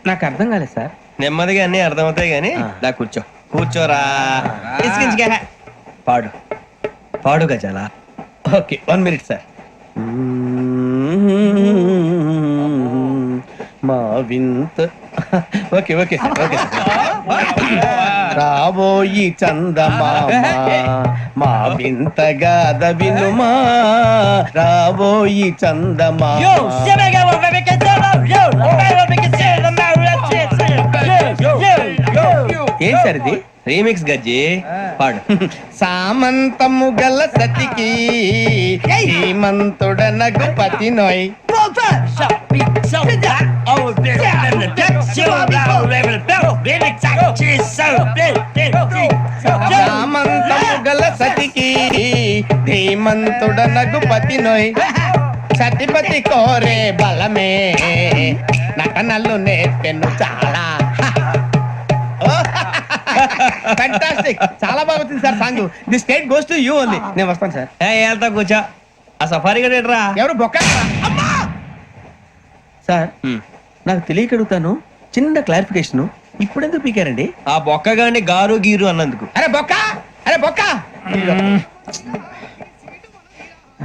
నాకు అర్థం కాలేదు సార్. నెమ్మదిగా అన్ని అర్థమవుతాయి గానీ ఆ. దా కూర్చో. కూర్చోరా. ఇసుకించుకే. పాడు పాడు గజాల. Okay, 1 minute sir. మా వింత. Okay okay sir, okay sir. రాబోయి చందమామ మా వింత గాథ వినుమా, రాబోయి చందమామ. ఏం సార్ ఇది? రీమిక్స్ గజ్జి. పాడు. సామంతము గల సతికి హేమంతుడనగు పతి నోయ్. సామంతము గల సతికి ధీమంతుడనగు పతి నోయ్ సతిపతి కోరే బలమే నటనలు నేర్పెను చాలా. ఫ్యాంటాస్టిక్, చాలా బాగా వచ్చింది sir song. The state goes to you only. నేను వస్తాను సార్. వెళ్తా కూర్చో. ఆ సఫారీ గడేట్రా ఎవరు బొక్క? సార్ నాకు తెలియక అడుగుతాను, చిన్న క్లారిఫికేషన్. ఇప్పుడెందుకు పీకారండి? ఆ బొక్క గాని గారు గీరు అన్నందుకు. అరే బొక్క, అరే బొక్క,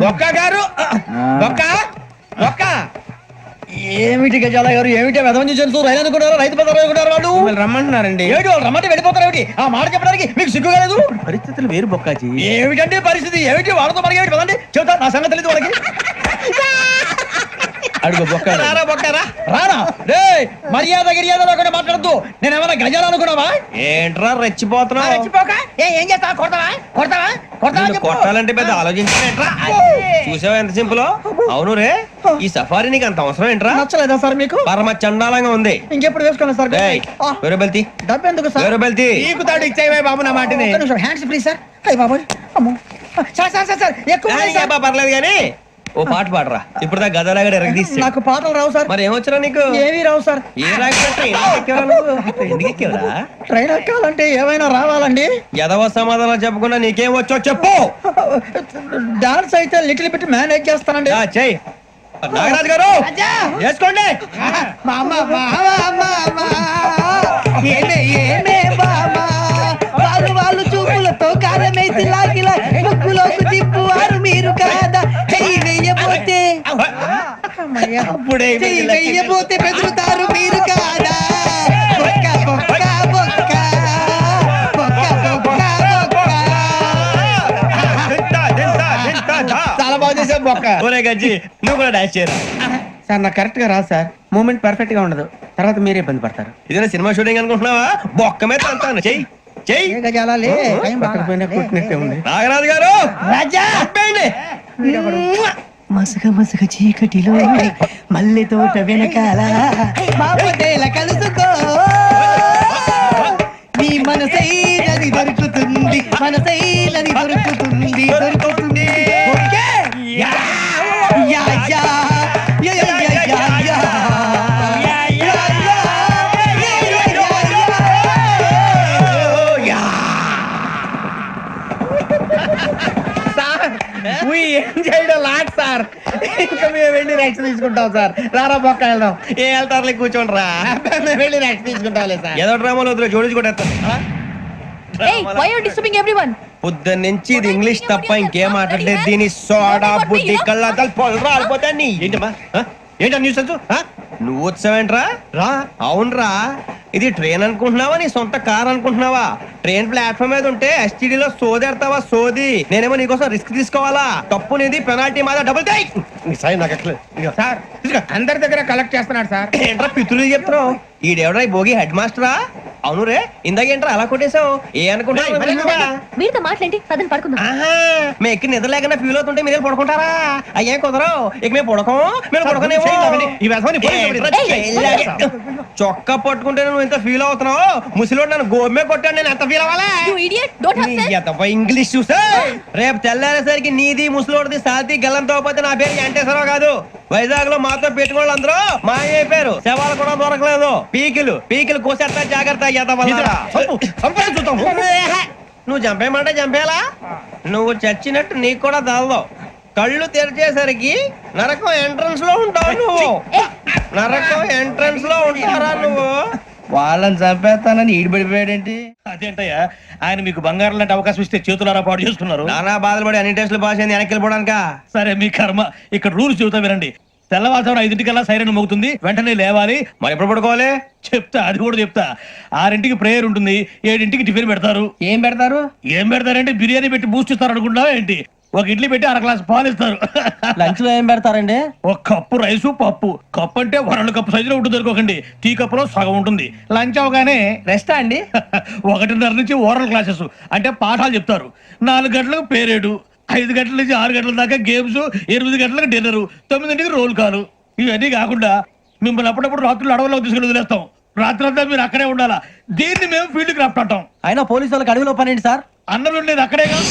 బొక్క గారు, బొక్క బొక్క. ఏమిటి గజాల గారు, ఏమిటి వెదవం చూసాను రైలు అనుకున్నారు, రైతు బజార్ అనుకున్నారు వాళ్ళు. మిమ్మల్ని రమ్మంటున్నారండి. ఏమిటి వాళ్ళు రమ్మంటే వెళ్ళిపోతారు ఏమిటి? ఆ మాట చెప్పడానికి మీకు సిగ్గు కాలేదు? పరిస్థితులు వేరు బొక్కాజీ. ఏమిటంటే పరిస్థితి ఏమిటి? వాళ్ళతో మనకి ఏమిటి కదండి? చెబుతా, నా సంగతి తెలియదు వాళ్ళకి. అడుగు బొక్క. రారా బొక్క రా. రానా రే, మర్యాద గిర్యాద లేకుండా మాట్లాడద్దు. నేను ఏమైనా గజాలు అనుకున్నావా? ఏంట్రా రెచ్చిపోతున్నావు? రెచ్చిపోక ఏం చేస్తావా? కొడతావా కొడతావా కొడతావా నిన్ను చెప్పు. కొట్టాలంటే పెద్ద ఆలోచించా. చూసావా ఎంత సింపుల్. అవును రే, ఈ సఫారీ నీకు అంత అవసరం ఏంట్రా? నచ్చలేదా సార్ మీకు? పరమ చండాలంగా ఉంది. ఇంకెప్పుడు వేసుకోండి సార్. ఏయ్, వేరే బెల్తి, డబ్బు ఎందుకు సార్? వేరే బెల్తి. నీకు తాడు ఇచ్చేవే బాబు నా మాటని. Hands please sir. అయ్యి బాబు, అమ్మో సార్ సార్ సార్ సార్ ఎక్కువ ఉన్నాయి సార్. పర్లేదు కానీ ఓ పాట పాడరా. ఇప్పుడు దా గదలాగడ ఎరగదీసి. నాకు పాటలు రావు సార్. మరి ఏమొచ్చరా నీకు? ఏమీ రావు సార్. ఏ రాకపోతే ఎందుకు ఎక్కేవరా? ట్రైన్ ఎక్కాలంటే ఏమైనా రావాలండి. ఎదవ సమాధానం చెప్పకుండా నీకేం వచ్చో చెప్పు. డాన్స్ అయితే లిటిల్ బిట్ మేనేజ్ చేస్తానండి. చెయ్యి నాగరాజు గారు, చేసుకోండి. మా అమ్మ, మా అమ్మ, మా అమ్మ. ఏమే ఏమే బామా, వాళ్ళు చూపులతో కారమేసి లాగిలా ముక్కులోకి తిప్పువారు మీరు కాదా? చెయ్యి వెయ్యబోతే చెయ్యి వెయ్యబోతే బెదురుతారు మీరు కాదా? బొక్క బొక్క బొక్క బొక్క బొక్క బొక్క. చాలా బాగా చేసావు బొక్క. ఒరే గజ్జి, నువ్వు కూడా డాన్స్ చేయరా. సార్ నాకు కరెక్ట్ గా రాదు సార్. మూమెంట్ పర్ఫెక్ట్ గా ఉండదు, తర్వాత మీరే ఇబ్బంది పడతారు. ఇదేనా సినిమా షూటింగ్ అనుకుంటున్నావా? బొక్క మీద అంటాను. చెయ్యి చెయ్యి. ఏ గజాలా లే, టైం బాగా. పక్కన కొట్టినట్టే ఉంది. నాగరాజు గారు రాజా చెప్పండి. మసక మసక చీకటిలో మల్లె తోట వెనకాల బాపతేల కలుసుకో, నీ మనసైనది దొరుకుతుంది, మనసైనది దొరుకుతుంది, దొరుకుతుంది. Okay? Yeah yeah yeah yeah yeah yeah yeah yeah. We enjoyed a lot, sir. ఇంకా మేము వెళ్ళి రెస్ట్ తీసుకుంటాం సార్. రారా బొక్క వెళ్దాం. ఏ వెళ్తారులే, కూర్చోండి రా. మేము వెళ్ళి రెస్ట్ తీసుకుంటాంలే సార్. ఏదో డ్రామాలో వద్దు, జోడించుకుంటా. Hey, why are you disturbing everyone? పొద్దున్న నుంచి ఇది ఇంగ్లీష్ తప్ప ఇంకేం మాట్లాడలేదు. దీని సోడా బుద్ధి కళ్ళ పొలు రాలిపోతా. నీ ఏంటమ్మా, ఏంటా న్యూస్ నువ్వు వచ్చావేంట్రా? రా. అవునరా, ఇది ట్రైన్ అనుకుంటున్నావా నీ సొంత కార్ అనుకుంటున్నావా? ట్రైన్ ప్లాట్ఫామ్ మీద ఉంటే ఎస్టీడీలో సోదేడతావా సోది. నేనేమో నీకోసం రిస్క్ తీసుకోవాలా? తప్పు నీది, పెనాల్టీ మాదా, డబుల్ టై. సార్ అందరి దగ్గర కలెక్ట్ చేస్తున్నాడు సార్. ఏంట్రా పితులు చెప్తున్నావు? ఈడెవడ్రా ఈ భోగి హెడ్ మాస్టరా? అవును రే, ఇందాకేంట్రా అలా కొట్టేశావు? ఏ అనుకుంటా? వీరితో మాట్లాడి పదని పడుకుందాం. మేము ఎక్కి నిద్ర లేకుండా ఫీల్ అవుతుంటే మీరు పడుకుంటారా? అయ్యే కుదరవు. ఇక మేము పడుకోం, మేము పడుకోనేమో. చొక్కా పట్టుకుంటే నువ్వు ఎంత ఫీల్ అవుతున్నావు? ముసలివాడు నన్ను గోమే కొట్టాడు, నేను ఎంత ఫీల్ అవ్వాలా? You idiot, don't have sense. English చూసా రేపు తెల్లారేసరికి నీది ముసలోడిది సాతి గల్లంతో పోతే నా పేరు వెంకటేశ్వరరావు కాదు. వైజాగ్ లో మాతో పెట్టుకోవాలి అందరూ మాయైపోయారు. శవాలు కూడా దొరకలేదు. పీకిలు కోసేస్తా, జాగ్రత్త. నువ్వు చంపేయమంటే చంపేలా? నువ్వు చచ్చినట్టు నీకు కూడా తగదు. కళ్ళు తెరిచేసరికి నరకం ఎంట్రన్స్ లో ఉంటావు నువ్వు. నరకం ఎంట్రన్స్ లో ఉంటారా నువ్వు? వాళ్ళని చంపేస్తానని ఈడిపడిపోయాడేంటి? అదేంటయ్యా, ఆయన మీకు బంగారం లాంటి అవకాశం ఇస్తే చేతులారా పాటు చేసుకున్నారు. నానా బాధలు పడి అన్ని టెస్టులు పాస్ అయింది, వెనక్కి వెళ్ళిపోవడానికా? సరే మీ కర్మ. ఇక్కడ రూల్స్ చెబుతా వినండి. తెల్లవారుజామున 5:00కల్లా సైరన్ మోగుతుంది, వెంటనే లేవాలి. మరి ఎప్పుడు పడుకోవాలి? చెప్తా, అది కూడా చెప్తా. 6ంటికి ప్రేయర్ ఉంటుంది, 7ంటికి టిఫిన్ పెడతారు. ఏం పెడతారు? ఏం పెడతారంటే బిర్యానీ పెట్టి బూస్ట్ ఇస్తారు అనుకుంటా ఏంటి? ఒక ఇడ్లీ పెట్టి 1 గ్లాస్ పాలు ఇస్తారు. లంచ్ లో ఏం పెడతారండి? ఒక కప్పు రైసు, పప్పు. కప్పు అంటే 2 కప్పు సైజులో ఉంటుంది అనుకోకండి. టీ కప్పులో సగం ఉంటుంది. లంచ్ అవగానే రెస్టా అండి? 1:30 నుంచి ఓరల్ క్లాసెస్ అంటే పాఠాలు చెప్తారు. 4 గంటలకు పేరేడు, 5 గంటల నుంచి 6 గంటల దాకా గేమ్స్, 8 గంటలకు డిన్నర్, 9ంటికి రోల్ కాలు. ఇవన్నీ కాకుండా మిమ్మల్ని అప్పుడప్పుడు రాత్రులు అడవుల్లో తీసుకుని వదిలేస్తాం. రాత్రి అంతా మీరు అక్కడే ఉండాలా. దీన్ని మేము ఫీల్డ్ క్రాఫ్ట్ అంటాం. అయినా పోలీసు వాళ్ళకి అడవిలో పని ఏంటి సార్? అన్నలు ఉండేది అక్కడే కాదు.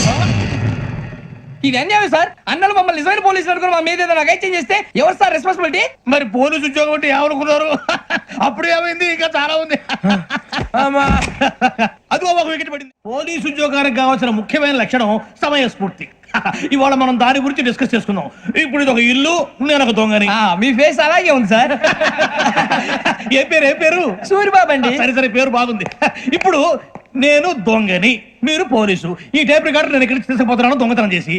ఇది అన్యాయం సార్. అన్నలు మమ్మల్ని నిజమైన పోలీసులు అనుకుని మా మీద ఏదైనా నగైత్యం చేస్తే ఎవరు సార్ రెస్పాన్సిబిలిటీ? మరి పోలీసు ఉద్యోగం అంటే ఏమనుకున్నారు? అప్పుడు ఏమైంది, ఇంకా చాలా ఉంది. అది ఒక వికెట్ పడింది. పోలీసు ఉద్యోగానికి కావాల్సిన ముఖ్యమైన లక్షణం సమయస్ఫూర్తి. ఇవాళ మనం దాని గురించి డిస్కస్ చేసుకుందాం. ఇప్పుడు ఇది ఒక ఇల్లు, నేను ఒక దొంగని. మీ ఫేస్ అలాగే ఉంది సార్. ఏ పేరు? సూరిబాబు అండి. సరే పేరు బాగుంది. ఇప్పుడు నేను దొంగని, మీరు పోలీసు. ఈ టైప్ రికార్డు నేను ఎక్కడికి తీసుకుపోతున్నాను దొంగతనం చేసి.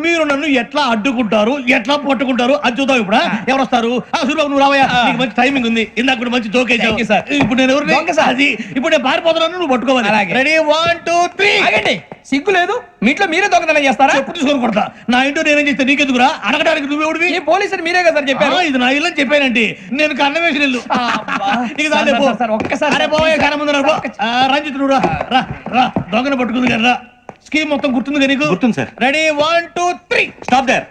మీరు నన్ను ఎట్లా అడ్డుకుంటారు, ఎట్లా పట్టుకుంటారు అది చూద్దాం. ఇప్పుడు ఎవరు వస్తారు? సూరిబాబు నువ్వు రావయ్యా, నీకు మంచి టైమింగ్ ఉంది. ఇందాక కూడా మంచి జోక్ వేసావు సార్. ఇప్పుడు నేను ఎవరు? అది ఇప్పుడు నేను పారిపోతున్నాను, నువ్వు పట్టుకోవాలి. రెడీ 1 2 3. ఆగండి, సిగ్గు లేదు? మీ ఇంట్లో మీరే దొంగతనం చేస్తారా? చెప్పు తీసుకొని కొడతా. నా ఇంట్లో నేనేం చేస్తే నీకెందుకురా? అడగడానికి నువ్వెవడివి? ఈ పోలీసులు మీరే కదా సార్ చెప్పారు. ఇది నా ఇల్లు అని చెప్పానండి. నేను కన్న వేసిన ఇల్లు. నీకు దాని ఒక్కసారి అరే పోయే కన్న ముందు రంజిత్ నువ్వు రా దొంగను పట్టుకుంది కదా. స్కీమ్ మొత్తం గుర్తుంది నీకు? గుర్తుంది sir. Ready 1 2 3. Stop there.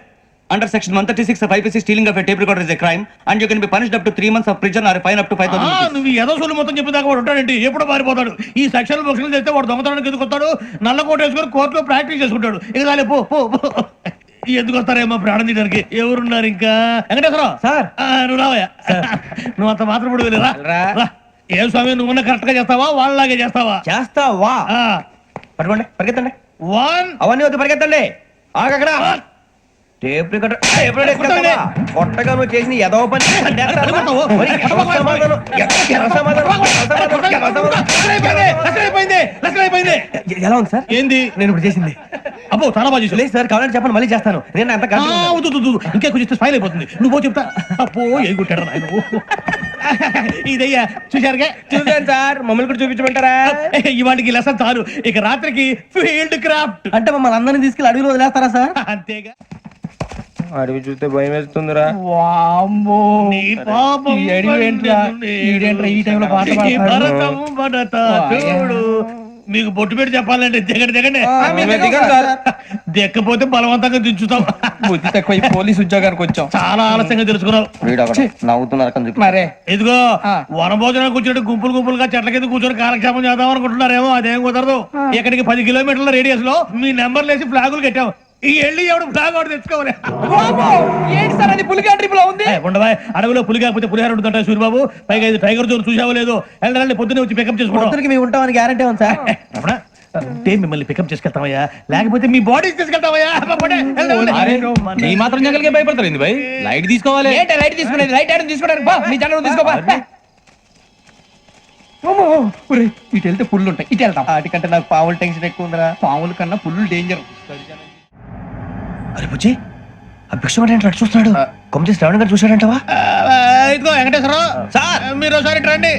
Under section 136 of IPC, stealing of a tape recorder is a crime and you can be punished up to 3 months of prison or a fine up to 5,000 rupees. నువ్వు ఏదో సొల్లు మొత్తం చెప్పేదాకా వాడు ఉంటాడండి. ఎప్పుడు పారిపోతాడు? ఈ సెక్షన్ బుక్స్లు చేస్తే వాడు దొంగతనానికి ఎందుకు వస్తాడు? నల్ల కోట వేసుకొని కోర్టులో ప్రాక్టీస్ చేసుకుంటాడు. ఇక చాలే పో. ఎందుకు వస్తారేమో ప్రాణం తీయడానికి. ఎవరున్నారు ఇంకా? వెంకటేశ్వరరావు సార్, నువ్వు రావయ్యా. నువ్వు అంత మాత్రం ఇప్పుడు వెళ్ళి రా. ఏం స్వామి, నువ్వు కరెక్ట్ గా చేస్తావా వాళ్ళలాగే చేస్తావా? చేస్తావా? పట్టుకోండి, పరిగెత్తండి. 1 అవన్నీ వద్దు, పరిగెత్తండి. ఆగక్కడ టేప్ రికార్డర్ కొట్టగా నువ్వు చేసిన ఎదవ పని. ఎలా ఉంది సార్? ఏంది నేను ఇప్పుడు చేసింది? అబ్బో చాలా బాగా చేసావు. లేదు సార్, కావాలంటే చెప్పండి, మళ్ళీ చేస్తాను. నేను అంత ఇంకా కొంచెం స్మైల్ అయిపోతుంది. నువ్వు చెప్తా. అప్పో ఏ కొట్టాడు నాయన. ఇదయ్యా చూశారుగా? చూసాను సార్, మమ్మల్ని కూడా చూపించమంటారా? ఇవాటికి లెసన్ చాలు. ఇక రాత్రికి ఫీల్డ్ క్రాఫ్ట్. అంటే మమ్మల్ని అందరినీ తీసుకెళ్ళి అడవిలో వదిలేస్తారా సార్? అంతేగా. అడవి చూస్తే భయం వేస్తుందిరా. నీ పాపం ఈ టైంలో పాట ఈ భరతం భరత చూడు. మీకు బొట్టు పెట్టి చెప్పాలంటే దిగండి. దిక్కపోతే బలవంతంగా దించుతాం. బుద్ధి తక్కువ పోలీసు ఉద్యోగానికి వచ్చాం. చాలా ఆలస్యంగా తెలుసుకున్నావు. నవ్వుతున్నారు. మరే ఇదిగో వనభోజనానికి కూర్చొని గుంపులుగా చెట్ల కింద కూర్చొని కాలక్షేపం చేద్దాం అనుకుంటున్నారేమో. అదేం కుదరదు. ఇక్కడికి 10 కిలోమీటర్ల రేడియస్ లో మీ నెంబర్లు వేసి ఫ్లాగులు కట్టాం. ఈ వెళ్ళి ఎవడు ఫ్లాగ్ ఒకటి తెచ్చుకోవాలి. ఏంటి సార్ అది పులిగా ట్రిప్ లో ఉంది? ఉండవా, అడవిలో పులి కాకపోతే పులిహార ఉంటుంటా సూరిబాబు. పైగా ఇది టైగర్ జోన్ చూసావో లేదో. వెళ్ళాలి, పొద్దున్నే వచ్చి పికప్ చేసుకుంటాం. మేము ఉంటామని గ్యారంటీ ఉంది సార్. అంటే మిమ్మల్ని పికప్ చేసుకెళ్తామయ్యా, లేకపోతే మీ బాడీ తీసుకెళ్తామయ్యా. ఈ మాత్రం జంగల్కే భయపడతారు భయ్. లైట్ తీసుకోవాలి. ఏంటి లైట్ తీసుకునేది? లైట్ ఆడని తీసుకోవడానికి బా, మీ జంగల్ తీసుకోబా. ఇటు వెళ్తే పుల్లు ఉంటాయి, ఇటు వెళ్తాం. వాటికంటే నాకు పావులు టెన్షన్ ఎక్కువ ఉందిరా. పాముల కన్నా పుల్లు డేంజర్. అరే బుజ్జి, ఆ భిక్షం అంటే చూస్తున్నాడు. కొమ్మ శ్రావణ్ గారు చూశాడంటవా? ఇదిగో వెంకటేశ్వరరావు సార్, మీరు ఒకసారి రండి.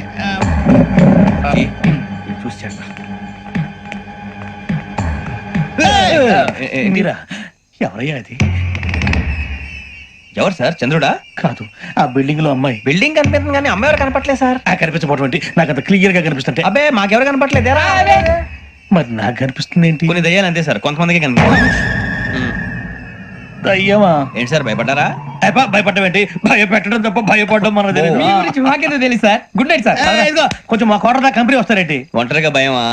చూశాడు. మీరా? ఎవరయ్యా అది? ఎవరు సార్? చంద్రుడా? కాదు, ఆ బిల్డింగ్ లో అమ్మాయి. బిల్డింగ్ కనిపిస్తుంది కానీ అమ్మాయి ఎవరు కనపట్లేదు సార్. కనిపించబోటువంటి నాకు అంత క్లియర్ గా కనిపిస్తుంటే. అబ్బే మాకెవరు కనపట్లేదేరా? మరి నాకు కనిపిస్తుంది ఏంటి? కొన్ని దయ్యాలు అంతే సార్, కొంతమందికి కనిపిస్తుంది. దయ్యమా? ఏంటి సార్, భయపడ్డారా? భయపడడం ఏంటి? భయపెట్టడం తప్ప భయపడడం మనకు తెలియదు. మీ గురించి మాకేదో తెలుసు సార్. Good night sir. ఇదిగో కొంచెం మా కోట దాకా కంపెనీ వస్తారేంటి? ఒంటరిగా భయమా?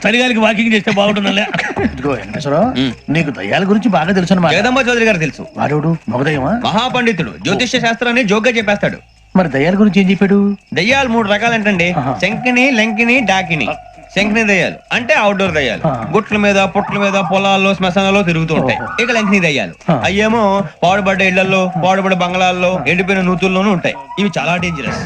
చలిగాలికి వాకింగ్ చేస్తే బాగుంటుందిలే. ఇదిగో వెంకటేశ్వరరావు, నీకు దయ్యాల గురించి బాగా తెలుసు అన్నమాట. జగదంబ చౌదరి గారు తెలుసు. వాడు మగదయ్యమా? మహాపండితుడు, జ్యోతిష్య శాస్త్రాన్ని జోగ్గా చెప్పేస్తాడు. మరి దయ్యాల గురించి ఏం చెప్పాడు? దయ్యాలు 3 రకాలు ఏంటండి? శంకిని, లంకిని, డాకిని. శంకిని దయ్యాలు అంటే అవుట్డోర్ దయ్యాలు, గుట్ల మీద పుట్ల మీద పొలాల్లో శ్మశానాల్లో తిరుగుతూ ఉంటాయి. ఇక లంకిని దయ్యాలు అయ్యేమో పాడుబడ్డ ఇళ్లలో, పాడుబడ్డ బంగ్లాల్లో, ఎండిపోయిన నూతుల్లోనూ ఉంటాయి. ఇవి చాలా డేంజరస్.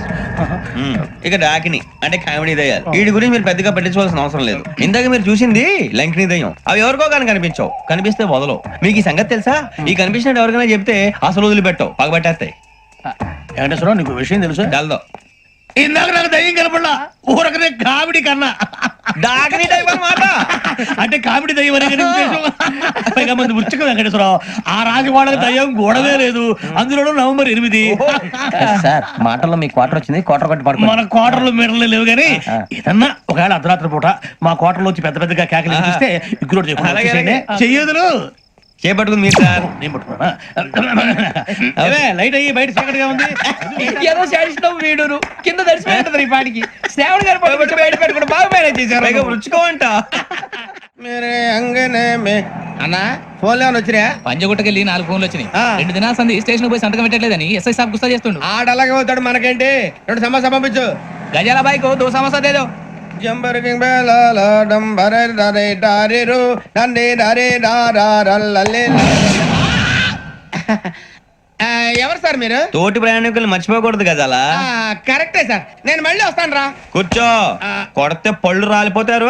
ఇక డాకిని అంటే కామెడీ దయ్యాలు. వీటి గురించి మీరు పెద్దగా పట్టించుకోవాల్సిన అవసరం లేదు. ఇందాక మీరు చూసింది లంకిని దయ్యం. అవి ఎవరికో కానీ కనిపించవు, కనిపిస్తే వదలవు. మీకు ఈ సంగతి తెలుసా? ఈ కనిపించినట్టు ఎవరికైనా చెప్తే అసలు వదిలిపెట్టవు, పగబట్టేస్తాయి. వెంకటేశ్వరరావు, నీకు విషయం తెలుసు? డల్దో ఇందాక నాకు దయ్యం కనపడలా, ఊరకనే కామెడీ కన్నా డాకిని టైప్ అన్నమాట. అంటే కామెడీ దయ్యం అనే ఉద్దేశం. పైగా మంది ఉచ్చక వెంకటేశ్వరరావు, ఆ రాజు వాళ్ళకి దయ్యం గోడవే లేదు. అందులోనూ నవంబర్ 8. సార్ మాటల్లో మీ క్వార్టర్ వచ్చింది, క్వార్టర్ కొట్టి పడుకో. మన క్వార్టర్లో మీటర్లు లేవు కానీ ఏదన్నా ఒకవేళ అర్ధరాత్రి పూట మా క్వార్టర్లో వచ్చి పెద్ద పెద్దగా కేకలు ఇస్తే ఇగ్గురు చెయ్యదులు చేపట్టుకుంది మీరు సార్. నేను పట్టుకున్నా. లైట్ అయ్యి బయట చీకటిగా ఉంది. ఏదో శాడిస్తాం వీడును కింద దర్శనం ఈ పాటికి. శ్రావణ్ గారు పట్టుకుంటే బయట పెట్టుకుంటే బాగా మేనేజ్ చేశారు. రుచుకోవంట. అన్నా ఫోన్లో వచ్చినా పంజగుట్టకెళ్ళి 4 ఫోన్లు వచ్చినాయి. ఆ. 2 దినాల సంది స్టేషన్ పోయి సంతకం పెట్టలేదని ఎస్ఐ సాబ్ గుస్తా చేస్తుండు. ఆడలాగే పోతాడు మనకేంటి 2 సమస్య పంపించు గజాల బైక్ 2 సమస్య దేదో. జంబరకింగ్ బేలాల డంబరే డరే డారిరు నన్నే డరే డారల్లలే. ఎవరు సార్ మీరు? తోటి ప్రయాణికులు మర్చిపోకూడదు గజాల. కరెక్టే సార్, నేను మళ్ళీ వస్తాను రా. కూర్చో, కొడితే పళ్ళు రాలిపోతారు.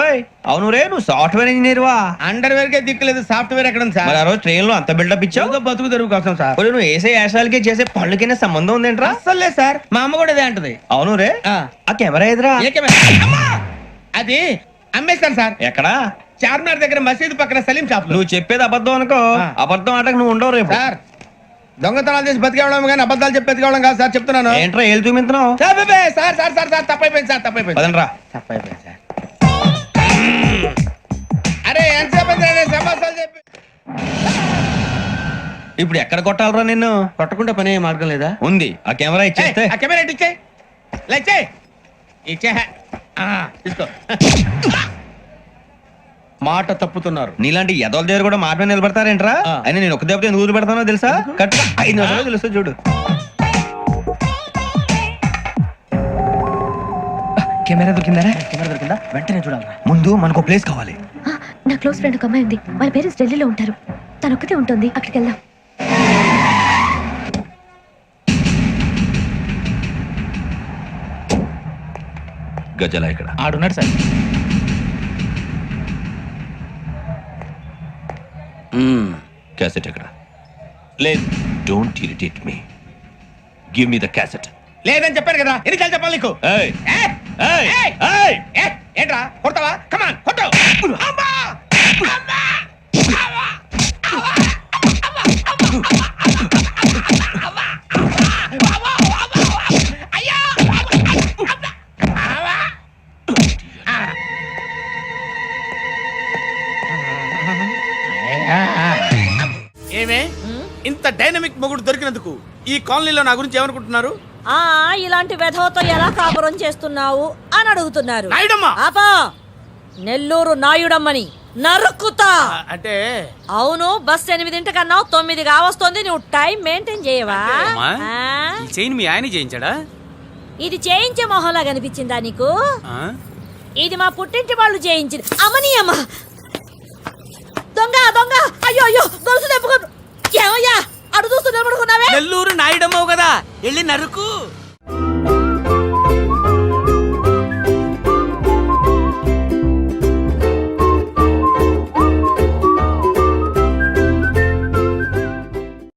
అవును రే, నువ్వు సాఫ్ట్వేర్ ఇంజనీర్ వా? అండర్వేర్ కే దిక్కులేదు, సాఫ్ట్వేర్ ఎక్కడ ఉంది సార్? మరి ఆ రోజు ట్రైన్ లో అంత బిల్డప్ ఇచ్చావు. బతుకు తెరుగు కోసం సార్. ఒరేయ్, నువ్వు వేసే యాశాలకి చేసే పళ్ళకైనా సంబంధం ఉందేంట్రా? అస్సలు లేదు సార్, మా అమ్మ కూడా ఇదే అంటది. అవును రే, ఆ. ఆ కెమెరా ఎదురా? ఏ కెమెరా? అమ్మా! అది అమ్మేస్తాను సార్. ఎక్కడా? చార్మినార్ దగ్గర మసీదు పక్కన సలీం షాప్ లో. నువ్వు చెప్పేది అబద్ధం అనుకో. ఆ. అబద్ధం ఆటకు నువ్వు ఉండవు రేపు. సార్, దొంగతనాలు చేసి బతికేవడం కానీ అబద్ధాలు చెప్పి బతికేవడం కాదు సార్, చెప్తున్నాను. ఏంట్రా ఏళ్ళు చూపించినావు? Sir sir sir sir sir తప్పైపోయింది సార్, తప్పైపోయింది. పదండ్రా. తప్పైపోయింది సార్. అరే ఎంతసేపు సమాసాలు చెప్పి ఇప్పుడు ఎక్కడ కొట్టాలరా నిన్ను? కొట్టకుండా పని మార్గం లేదా? ఉంది, ఆ కెమెరా ఇచ్చేస్తే. ఆ కెమెరా ఇటు ఇచ్చేయ్. ఇలా ఇచ్చేయ్. ఇచ్చే తీసుకో. మాట తప్పుతున్నారు. నీలాంటి ఎదల దగ్గర కూడా మాట మీద నిలబడతారేంట్రా? ఆ. అయినా నేను ఒక దెబ్బతో ఎందుకు పెడతానో తెలుసా? కట్ 5 నిమిషాలు తెలుసు చూడు. కెమెరా దొరికిందా? కెమెరా దొరికిందా? వెంటనే చూడాలి. ముందు మనకు ప్లేస్ కావాలి. నా క్లోజ్ ఫ్రెండ్ ఒక అమ్మాయి ఉంది, వాళ్ళ పేరెంట్స్ ఢిల్లీలో ఉంటారు. తను ఒక్కతే ఉంటుంది, అక్కడికి వెళ్దాం. గజల ఇక్కడ ఆడున్నాడు సార్. క్యాసెట్ ఎక్కడ? లేదు, don't irritate me. Give me the cassette. లేదని చెప్పాను కదా, ఎన్నిసార్లు చెప్పాలి నీకు? ఏయ్ ఏయ్! ఏయ్ ఏయ్! ఏయ్ ఏయ్! ఏంట్రా కొడతావా? కమాన్ కొట్టు. అమ్మా! అమ్మా! అమ్మా! ఏమే ఇంత డైనమిక్ మొగుడు దొరికినందుకు ఈ కాలనీలో నా గురించి ఏమనుకుంటున్నారు? ఇలాంటి వెధవతో ఎలా కాపురం చేస్తున్నావు అని అడుగుతున్నారు. నాయుడమ్మా! ఆపా! నెల్లూరు నాయుడమ్మని నరుక్కుతా. అంటే అవును, బస్ 8:00 9 కావస్తుంది. నువ్వు టైం మెయింటైన్ చేయవా? ఈ చైన్ మీ ఆయన చేయించాడా? ఇది చేయించే మొహంలా కనిపించిందా నీకు? ఇది మా పుట్టింటి వాళ్ళు చేయించింది. అమ్మని అమ్మ దొంగ దొంగ! అయ్యో అయ్యో, గొలుసు తెప్పుకో. ఏమయ్యా అడు చూస్తూ నిలబడుకున్నావే? నెల్లూరు నాయుడమ్మవు కదా, వెళ్ళి నరుకు.